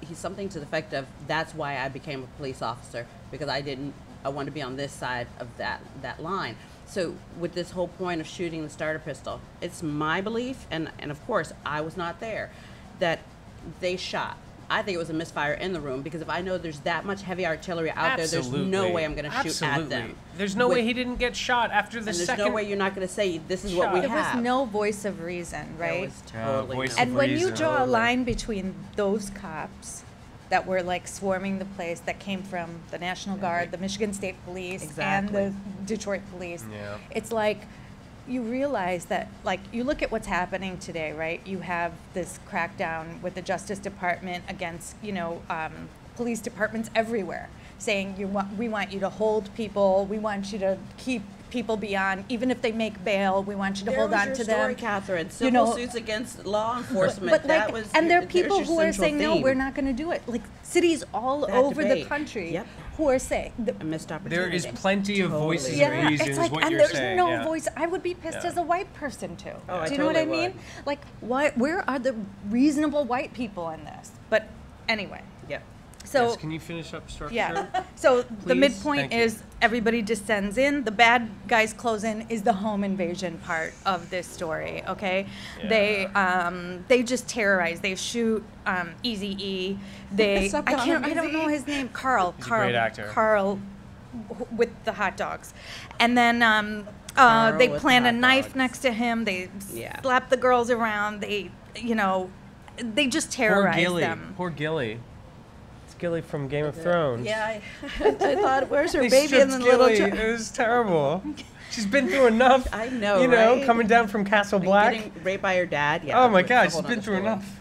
he's something to the effect of, "That's why I became a police officer, because I want to be on this side of that line." So with this whole point of shooting the starter pistol, it's my belief, and of course I was not there, that they shot. I think it was a misfire in the room, because if I know there's that much heavy artillery out there, there's no way I'm going to shoot at them. There's no way he didn't get shot after the And there's second. no way you're not going to say, this is what we There have. was no voice of reason, There right? was totally voice no. of And when you reason. draw a Totally. line between those cops that were swarming the place, that came from the National Guard, the Michigan State Police, and Exactly. the Detroit Police, Yeah. it's like you realize that, like, you look at what's happening today, right? You have this crackdown with the Justice Department against, police departments everywhere, saying we want you to hold people, we want you to keep people beyond, even if they make bail, we want you to hold on to them. Kathryn. Civil suits against law enforcement. But there are people who are saying, no, we're not going to do it. Like cities all over the country who are saying a missed opportunity. There is plenty of voices yeah, raised, it's is like, what and you're there's saying. no voice. I would be pissed as a white person too. Oh, do you know what I totally mean? Like, where are the reasonable white people in this? But anyway. Yep. So, yes, can you finish up structure? yeah. So the Please? midpoint Thank you. is everybody descends in. The bad guys close in is the home invasion part of this story. Okay, they just terrorize. They shoot Eazy-E. I don't know his name. Carl. He's a great actor. Carl with the hot dogs, and then they with plant the a hot knife dogs. next to him. They slap the girls around. They just terrorize them. Poor Gilly. Gilly from Game of Thrones. Yeah, I thought, where's her They baby and the stripped little Gilly. It was terrible. She's been through enough. I know, You know, right? coming down from Castle Black. Getting raped by her dad. Yeah. Oh my it's a God, whole she's been nother through story. enough.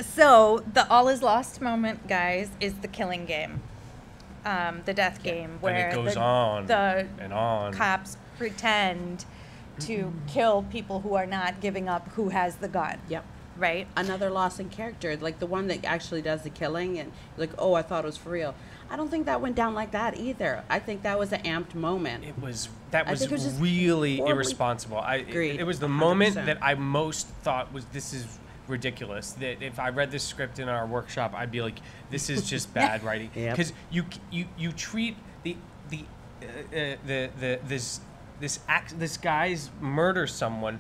So the all is lost moment, guys, is the killing game, the death game, where and it goes on the and on. cops pretend to kill people who are not giving up, who has the gun. Yep. Right? Another loss in character, like the one that actually does the killing, and like, oh, I thought it was for real. I don't think that went down like that either. I think that was an amped moment. That was think it was just really horribly- irresponsible. Agreed, It was the moment 100%. that I most thought was, this is ridiculous. That if I read this script in our workshop, I'd be like, this is just bad writing. Yep. Because you treat this guy's murder someone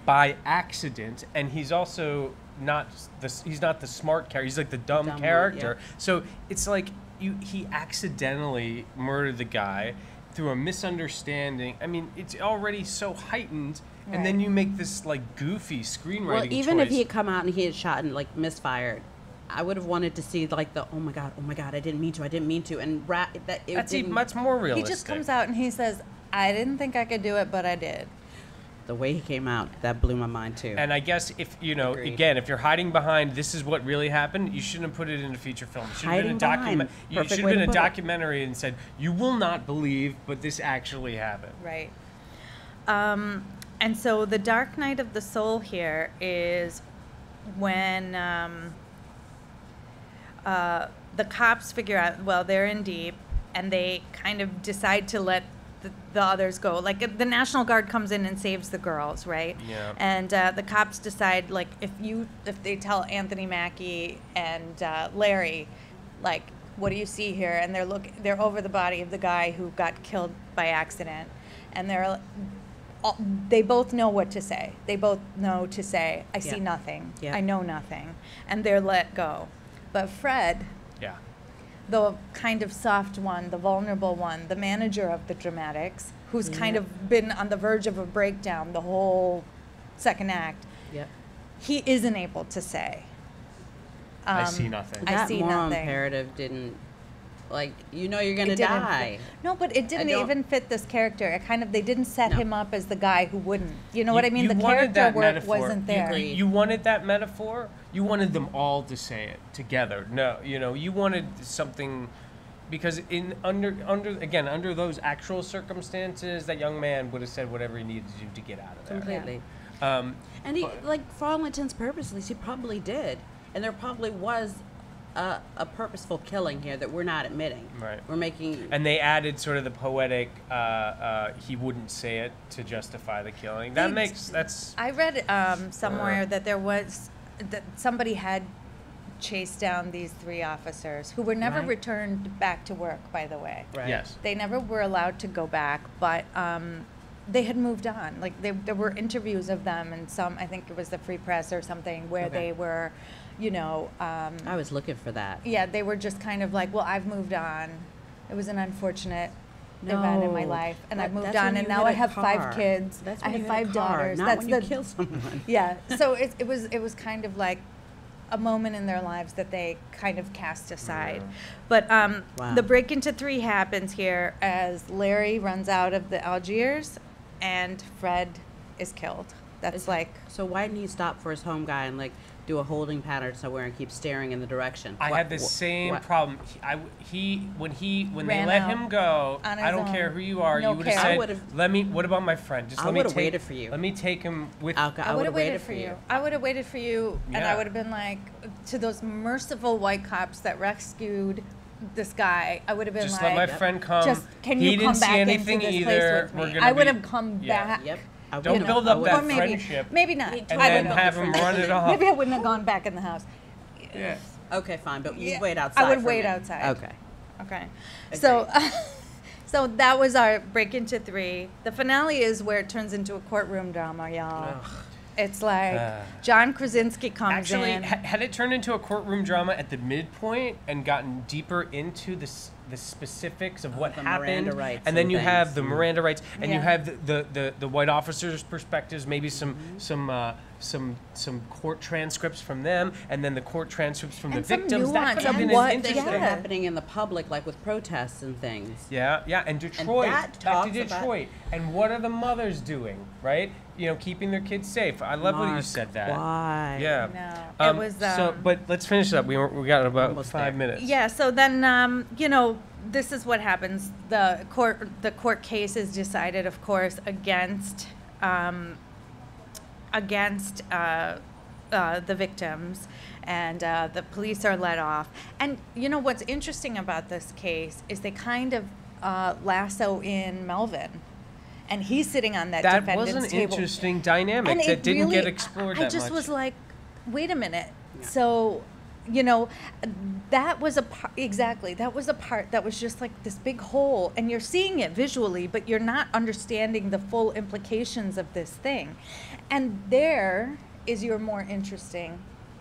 by accident, and he's also not the smart character. He's like the dumb Dumb one, character. yeah. So it's like he accidentally murdered the guy through a misunderstanding. I mean, it's already so heightened, and then you make this like goofy screenwriting Well, even if choice. he had come out and he had shot and like misfired, I would have wanted to see like the oh my god, I didn't mean to, and that's more realistic. He just comes out and he says, I didn't think I could do it, but I did. The way he came out, that blew my mind too. And I guess if Agreed. again, if you're hiding behind this is what really happened, you shouldn't have put it in a feature film. It should have been a Hiding behind. You Perfect should have way been to a put it. documentary and said, you will not believe, but this actually happened. Right. And so the dark night of the soul here is when the cops figure out, well, they're in deep, and they kind of decide to let the others go. Like the National Guard comes in and saves the girls, right? Yeah. And the cops decide, like, if they tell Anthony Mackie and Larry, like, what do you see here? And they're over the body of the guy who got killed by accident, and they both know what to say. They both know to say, I see nothing. Yeah. I know nothing. And they're let go. But Fred, Yeah. the kind of soft one, the vulnerable one, the manager of the dramatics, who's kind of been on the verge of a breakdown the whole second act, Yep. he isn't able to say, I see nothing. I That see moral nothing. imperative didn't, like, you're gonna It didn't die. fit. No, but it didn't don't- even fit this character. It kind of, they didn't set No. him up as the guy who wouldn't. You know what I mean? The wanted character that work metaphor. wasn't there. You wanted that metaphor. You wanted them all to say it together. No, you wanted something, because under those actual circumstances, that young man would have said whatever he needed to do to get out of there. Completely. Um, And he, like, for all intents and purposes, he probably did. And there probably was a purposeful killing here that we're not admitting. Right. We're making. And they added sort of the poetic, he wouldn't say it to justify the killing. That's I read somewhere that that somebody had chased down these 3 officers who were never Right. returned back to work, by the way. Right. yes. They never were allowed to go back, but they had moved on. Like there were interviews of them, and I think it was the Free Press or something, where Okay. they were, I was looking for that. yeah, they were just kind of like, well, I've moved on. It was an unfortunate event in my No. life, and I've moved That's on, when and you now hit I a have 5 car. kids. That's I when have you hit a 5 car, daughters. not That's when you the kill someone. yeah. So it was kind of like a moment in their lives that they kind of cast aside. But Wow. the break into 3 happens here as Larry runs out of the Algiers, and Fred is killed. That's like, So why didn't he stop for his home guy and like do a holding pattern somewhere and keep staring in the direction? I had the same problem. When they Ran let out him go, on his I don't own. care who you are. No You would have care. I said, would've- "Let me. What about my friend? Just I let me would've take. waited for you. Let me take him with." I I would would have have waited for you. I would have waited for you, and Yeah. I would have been like, to those merciful white cops that rescued this guy, I would have been Just like, let my friend come. just can he you didn't come see back into anything this either. place with We're me? gonna I would be- have come yeah. back. Yep. I Don't would've- build I up would've- that Or maybe, friendship. maybe not. and I then would have him run it off. Maybe I wouldn't have gone back in the house. Yeah. Okay, fine, but you Yeah, wait outside. I would for a wait minute. outside. Okay. Okay. So, so that was our break into 3. The finale is where it turns into a courtroom drama, y'all. It's like John Krasinski comes Actually, in. had it turned into a courtroom drama at the midpoint and gotten deeper into the specifics of what the happened, Miranda rights and then and you have things. the Miranda rights, and you Yeah. have the white officers' perspectives, maybe some court transcripts from them, and then the court transcripts from And the some victims. That nuance could have on been what- Things that are interesting. Yeah. happening in the public, like with protests and things. Yeah, yeah, and Detroit. that Back to talks about- Detroit. And what are the mothers doing, right? You know, keeping their kids safe. I love what you Mark, said that. Why? Yeah. No, it was, so, but let's finish it up. We got about Almost 5 there. minutes. Yeah, so then this is what happens. The court case is decided, of course, against the victims, and the police are let off. And you know what's interesting about this case is they kind of lasso in Melvin, and he's sitting on that That defendant's was an table. interesting dynamic And that it didn't get really- explored I that just much. was like, wait a minute. So, that was a part, exactly. That was a part that was just like this big hole, and you're seeing it visually, but you're not understanding the full implications of this thing. And there is your more interesting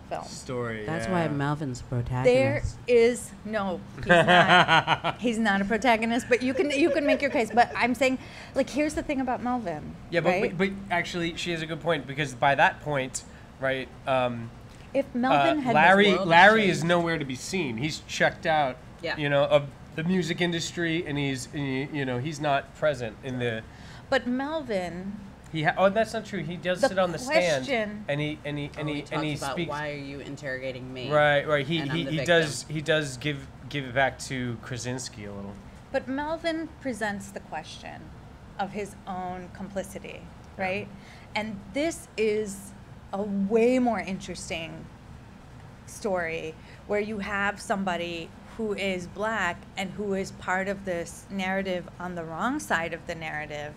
film. story. That's yeah. why Melvin's the There protagonist. is no, he's not. He's not a protagonist, but you can make your case. But I'm saying, like, here's the thing about Melvin. Yeah, but, right? but actually, she has a good point, because by that point, right, If Melvin had Larry world Larry has is nowhere to be seen. He's checked out, Yeah. of the music industry, and he's not present in the. but Melvin, That's not true. He does The sit on the stand, question- and he talks about speaks. why are you interrogating me? Right. He and I'm the he does give it back to Krasinski a little. But Melvin presents the question of his own complicity, right? And this is a way more interesting story where you have somebody who is black and who is part of this narrative on the wrong side of the narrative.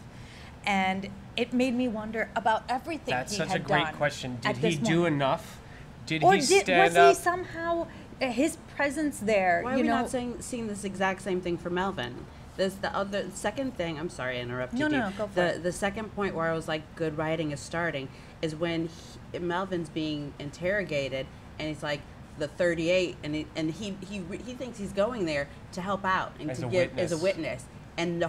And it made me wonder about everything That's he such had a great done question. Did at he this do moment. enough? Did Or he stand was up? he somehow his presence there? Why are we not seeing this exact same thing for Melvin? There's the second thing. I'm sorry, I interrupted you. No, go for it. The second point where I was like, good writing is starting, is when Melvin's being interrogated, and he's like the 38, and he thinks he's going there to help out and As to a give as a witness. witness, and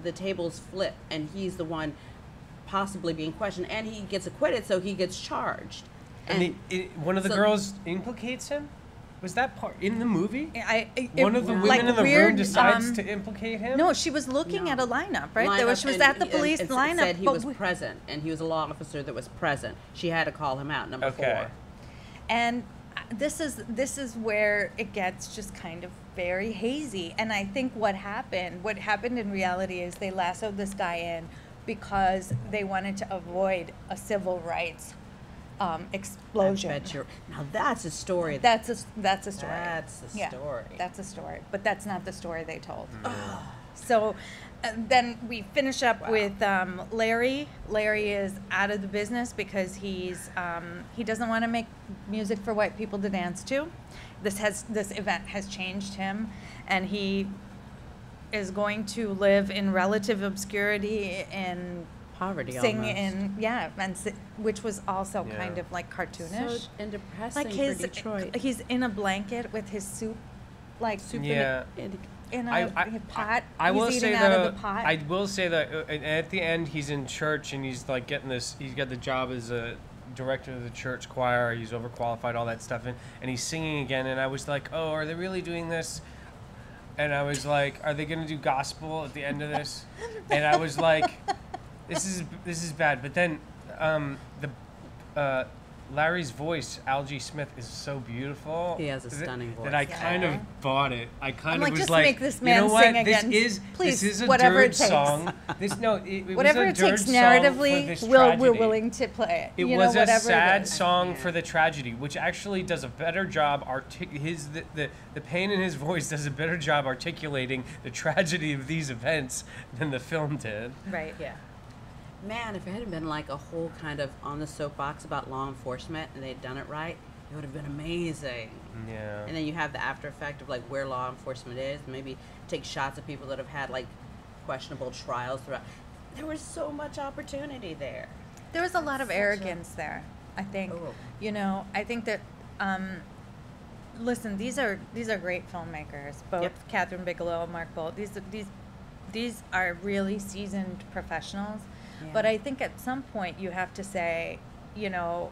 the tables flip, and he's the one possibly being questioned, and he gets acquitted, so he gets charged. And one of the so- girls implicates him. Was that part in the movie? One One of the women in the room decides to implicate him. No, she was looking at a lineup, right? She was and- at the and police it lineup. said he but was present, and he was a law officer that was present. She had to call him out. Number Okay. 4. And this is where it gets just kind of very hazy. And I think what happened in reality is they lassoed this guy in because they wanted to avoid a civil rights explosion. I bet now that's a story. That's a story. That's a Yeah, story. that's a story, but that's not the story they told. So then we finish up with Larry. Larry is out of the business because he doesn't want to make music for white people to dance to. This event has changed him, and he is going to live in relative obscurity and Poverty sing almost. which was also Yeah. kind of like cartoonish. So and depressing Like his, for Detroit. he's in a blanket with his soup, like soup Yeah. in a pot. I will he's say eating out though, of the pot. I will say that at the end he's in church and he's like getting this. He's got the job as a director of the church choir. He's overqualified, all that stuff, and he's singing again. And I was like, oh, are they really doing this? And I was like, are they gonna do gospel at the end of this? And I was like, this is bad. But then Larry's voice, Algie Smith, is so beautiful. He has a stunning voice. That I kind of bought it. I kind I'm of like, was just like, make this man you know what? sing again. Please, this is a whatever it dirge takes. song. It Whatever was it a takes dirge song for narratively, this we're tragedy. willing to play it. It You was know, a whatever it sad is. song for the tragedy, which actually does a better job the pain in his voice does a better job articulating the tragedy of these events than the film did. Right. Yeah. Man, if it had been like a whole kind of on the soapbox about law enforcement and they'd done it right, it would have been amazing. Yeah. And then you have the after effect of like where law enforcement is, maybe take shots of people that have had like questionable trials throughout. There was so much opportunity there. There was a lot of arrogance there, I think. Oh. You know, I think that listen, these are great filmmakers, both Yep. Kathryn Bigelow and Mark Boal. These are really seasoned professionals. Yeah. But I think at some point you have to say, you know,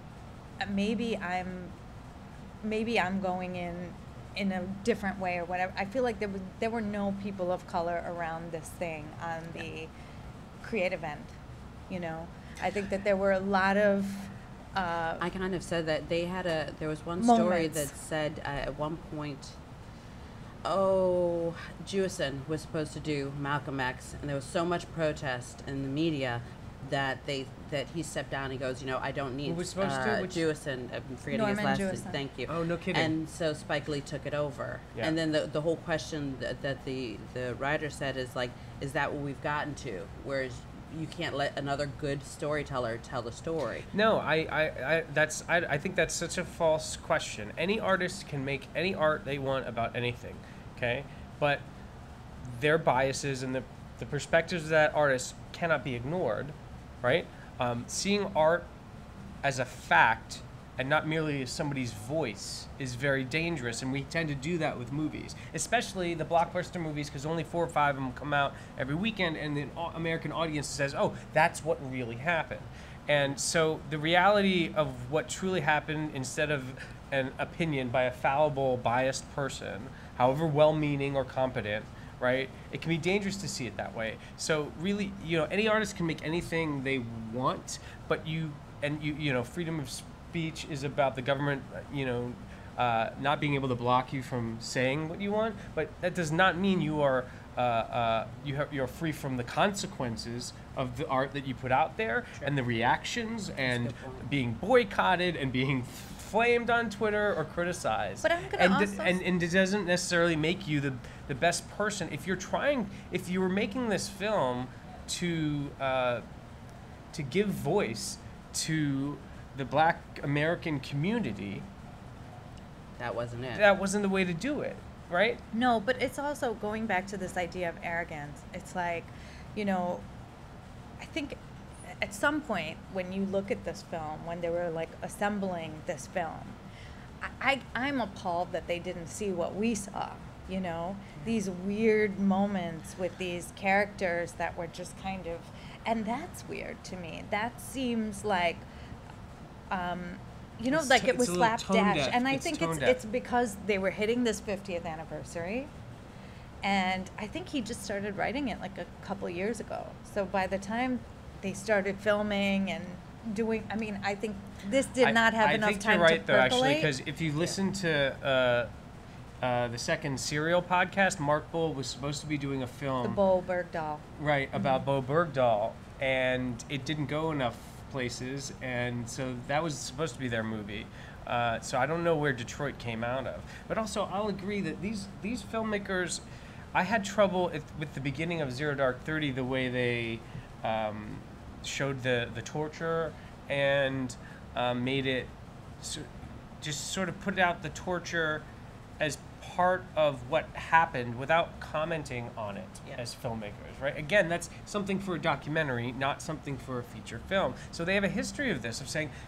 maybe I'm going in a different way or whatever. I feel like there were no people of color around this thing on the creative end, you know. I think that there were a lot of I kind of said that there was one story moments. that said at one point, Jewison was supposed to do Malcolm X, and there was so much protest in the media that he stepped down. And he goes, you know, I don't need Who was supposed to? Which- Jewison. I'm forgetting his Norman last name. Jewison. Thank you. Oh, no kidding. And so Spike Lee took it over. Yeah. And then the whole question that the writer said is like, is that what we've gotten to? Whereas you can't let another good storyteller tell the story. No, I think that's such a false question. Any artist can make any art they want about anything, okay? But their biases and the perspectives of that artist cannot be ignored, right? Seeing art as a fact and not merely as somebody's voice is very dangerous, and we tend to do that with movies, especially the blockbuster movies, because only 4 or 5 of them come out every weekend, and the American audience says, oh, that's what really happened. And so the reality of what truly happened, instead of an opinion by a fallible, biased person, however well-meaning or competent, right? It can be dangerous to see it that way. So really, you know, any artist can make anything they want, but you know, freedom of speech is about the government, you know, not being able to block you from saying what you want. But that does not mean you are you're free from the consequences of the art that you put out there, and the reactions, and being boycotted and being flamed on Twitter or criticized. But I'm gonna also and it doesn't necessarily make you the best person. If you were making this film to give voice to the Black American community, That wasn't it. that wasn't the way to do it, right? No, but it's also going back to this idea of arrogance. It's like, you know, I think at some point when you look at this film, when they were like assembling this film, I'm appalled that they didn't see what we saw, you know, these weird moments with these characters that were just kind of, and that's weird to me. That seems like, you know, It's like to- it was it's a little tone slapdash. deaf. And I It's think tone it's deaf. because they were hitting this 50th anniversary. And I think he just started writing it like a couple years ago. So by the time they started filming and doing, I mean, I think this did not have enough time I think you're right, to though, actually, percolate. because if you listen to the second Serial podcast, Mark Boal was supposed to be doing a film, The Boal Bergdahl. right, about Bo Bergdahl, and it didn't go enough places, and so that was supposed to be their movie. So I don't know where Detroit came out of. But also, I'll agree that these filmmakers, I had trouble with the beginning of Zero Dark 30, the way they showed the torture and made it just sort of put out the torture as part of what happened without commenting on it as filmmakers, right? Again, that's something for a documentary, not something for a feature film. So they have a history of this,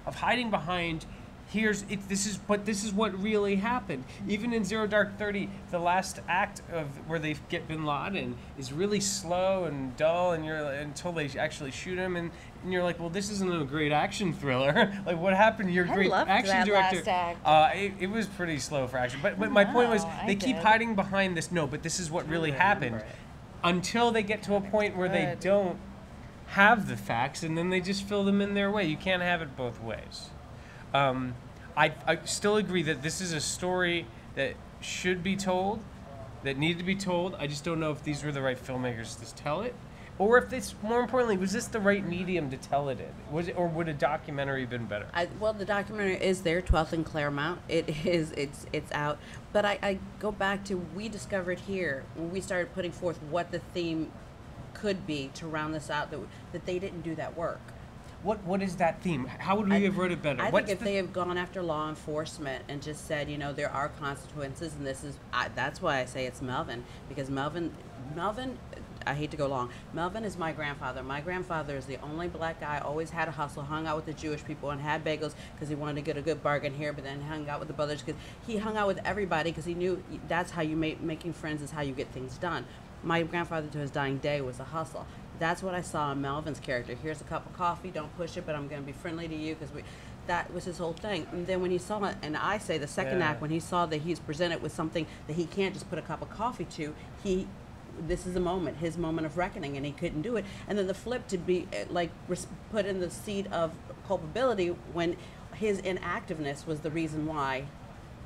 of hiding behind, this is what really happened. Even in Zero Dark 30, the last act of where they get Bin Laden is really slow and dull, and until they actually shoot him, and you're like, well, this isn't a great action thriller. Like, what happened to your I great loved action that director? last act. It was pretty slow for action. But my point was, No, they I keep did. hiding behind this. No, but this is what really happened, remember it. until they get to a point where they Good. don't have the facts and then they just fill them in their way. You can't have it both ways. I still agree that this is a story that should be told, that needed to be told. I just don't know if these were the right filmmakers to tell it, or if this, more importantly, was this the right medium to tell it in? Was it, or would a documentary have been better? Well, the documentary is there, 12th and Claremont. It's out. But I go back to, we discovered here when we started putting forth what the theme could be to round this out, that they didn't do that work. What is that theme? How would we have wrote it better? I think if they have gone after law enforcement and just said, there are consequences, and this is, that's why I say it's Melvin, because Melvin, I hate to go long, Melvin is my grandfather. My grandfather is the only black guy, always had a hustle, hung out with the Jewish people and had bagels because he wanted to get a good bargain here, but then hung out with the brothers because he hung out with everybody because he knew that's how you making friends is how you get things done. My grandfather to his dying day was a hustle. That's what I saw in Melvin's character. Here's a cup of coffee, don't push it, but I'm going to be friendly to you because that was his whole thing. And then when he saw it, and I say the second act, when he saw that he's presented with something that he can't just put a cup of coffee to, this is a moment, his moment of reckoning, and he couldn't do it. And then the flip to be put in the seat of culpability when his inactiveness was the reason why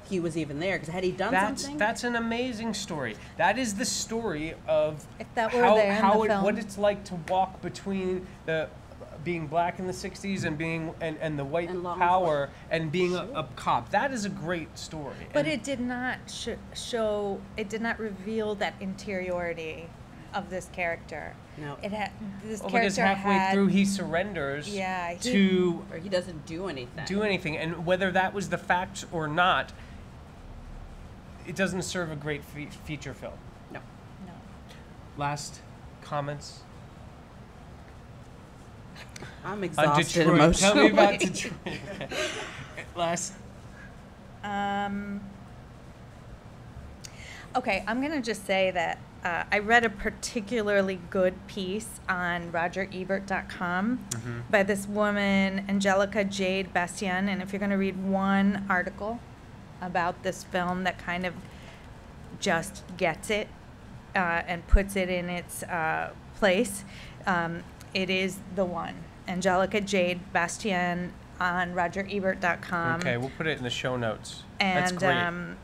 he was even there, because had he done something? That's an amazing story. That is the story of if that were there in the film. What it's like to walk between the being black in the 60s and being and the white power and being a cop. That is a great story. But it did not show. It did not reveal that interiority of this character. No. It had this character because halfway through he surrenders. Or he doesn't do anything. And whether that was the fact or not, it doesn't serve a great feature film. No. Last comments? I'm exhausted Detroit. emotionally. Tell me about Detroit. Last. Okay, I'm going to just say that I read a particularly good piece on RogerEbert.com by this woman, Angelica Jade Bastien, and if you're going to read one article about this film that kind of just gets it and puts it in its place, it is the one. Angelica Jade Bastien on RogerEbert.com. Okay, we'll put it in the show notes. And that's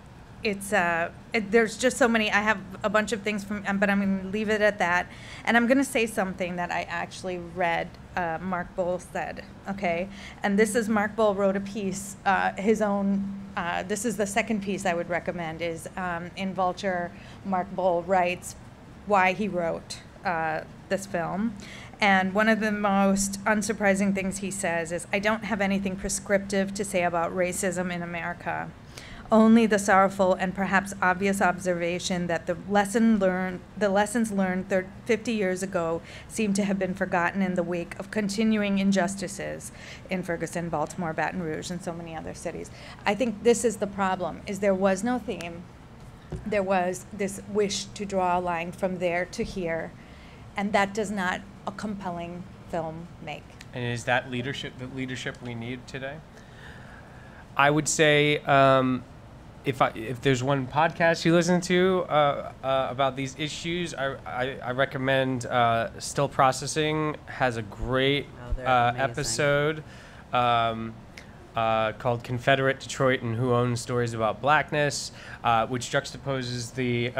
great. There's just so many. I have a bunch of things from, but I'm going to leave it at that. And I'm going to say something that I actually read Mark Boal said, okay? And this is, Mark Boal wrote a piece, his own, this is the second piece I would recommend, is in Vulture, Mark Boal writes why he wrote this film. And one of the most unsurprising things he says is, I don't have anything prescriptive to say about racism in America. Only the sorrowful and perhaps obvious observation that the lessons learned 50 years ago seem to have been forgotten in the wake of continuing injustices in Ferguson, Baltimore, Baton Rouge, and so many other cities. I think this is the problem, is there was no theme. There was this wish to draw a line from there to here, and that does not a compelling film make. And is that the leadership we need today? I would say, if there's one podcast you listen to about these issues, I recommend Still Processing has a great episode called Confederate Detroit and Who Owns Stories About Blackness, which juxtaposes the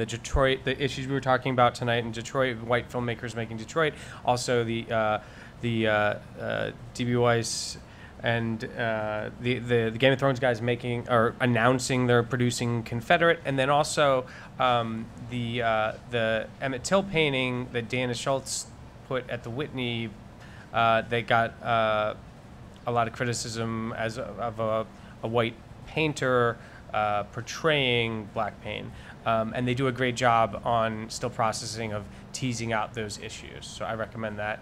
Detroit, the issues we were talking about tonight in Detroit, white filmmakers making Detroit, also the D.B. Weiss and the Game of Thrones guys announcing they're producing Confederate, and then also the Emmett Till painting that Dana Schultz put at the Whitney. They got a lot of criticism of a white painter portraying black pain, and they do a great job on Still Processing of teasing out those issues. So I recommend that.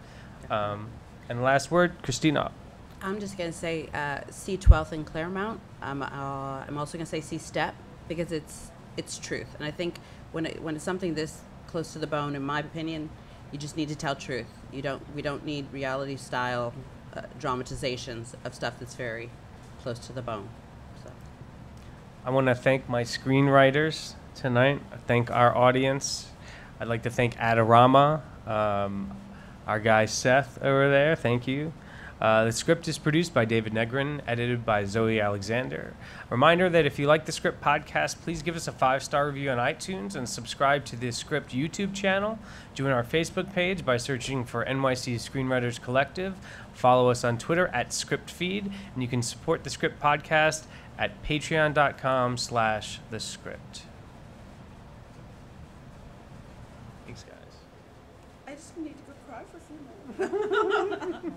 And last word, Christina. I'm just going to say see 12th and Claremont. I'm also going to say see Step, because it's truth. And I think when it's something this close to the bone, in my opinion, you just need to tell truth. We don't need reality style dramatizations of stuff that's very close to the bone. So I want to thank my screenwriters tonight. I thank our audience. I'd like to thank Adorama, our guy Seth over there. Thank you. The script is produced by David Negrin, edited by Zoe Alexander. Reminder that if you like the Script podcast, please give us a 5-star review on iTunes and subscribe to the Script YouTube channel. Join our Facebook page by searching for NYC Screenwriters Collective. Follow us on Twitter at ScriptFeed, and you can support the Script podcast at patreon.com/thescript. Thanks, guys. I just need to go cry for a few minutes.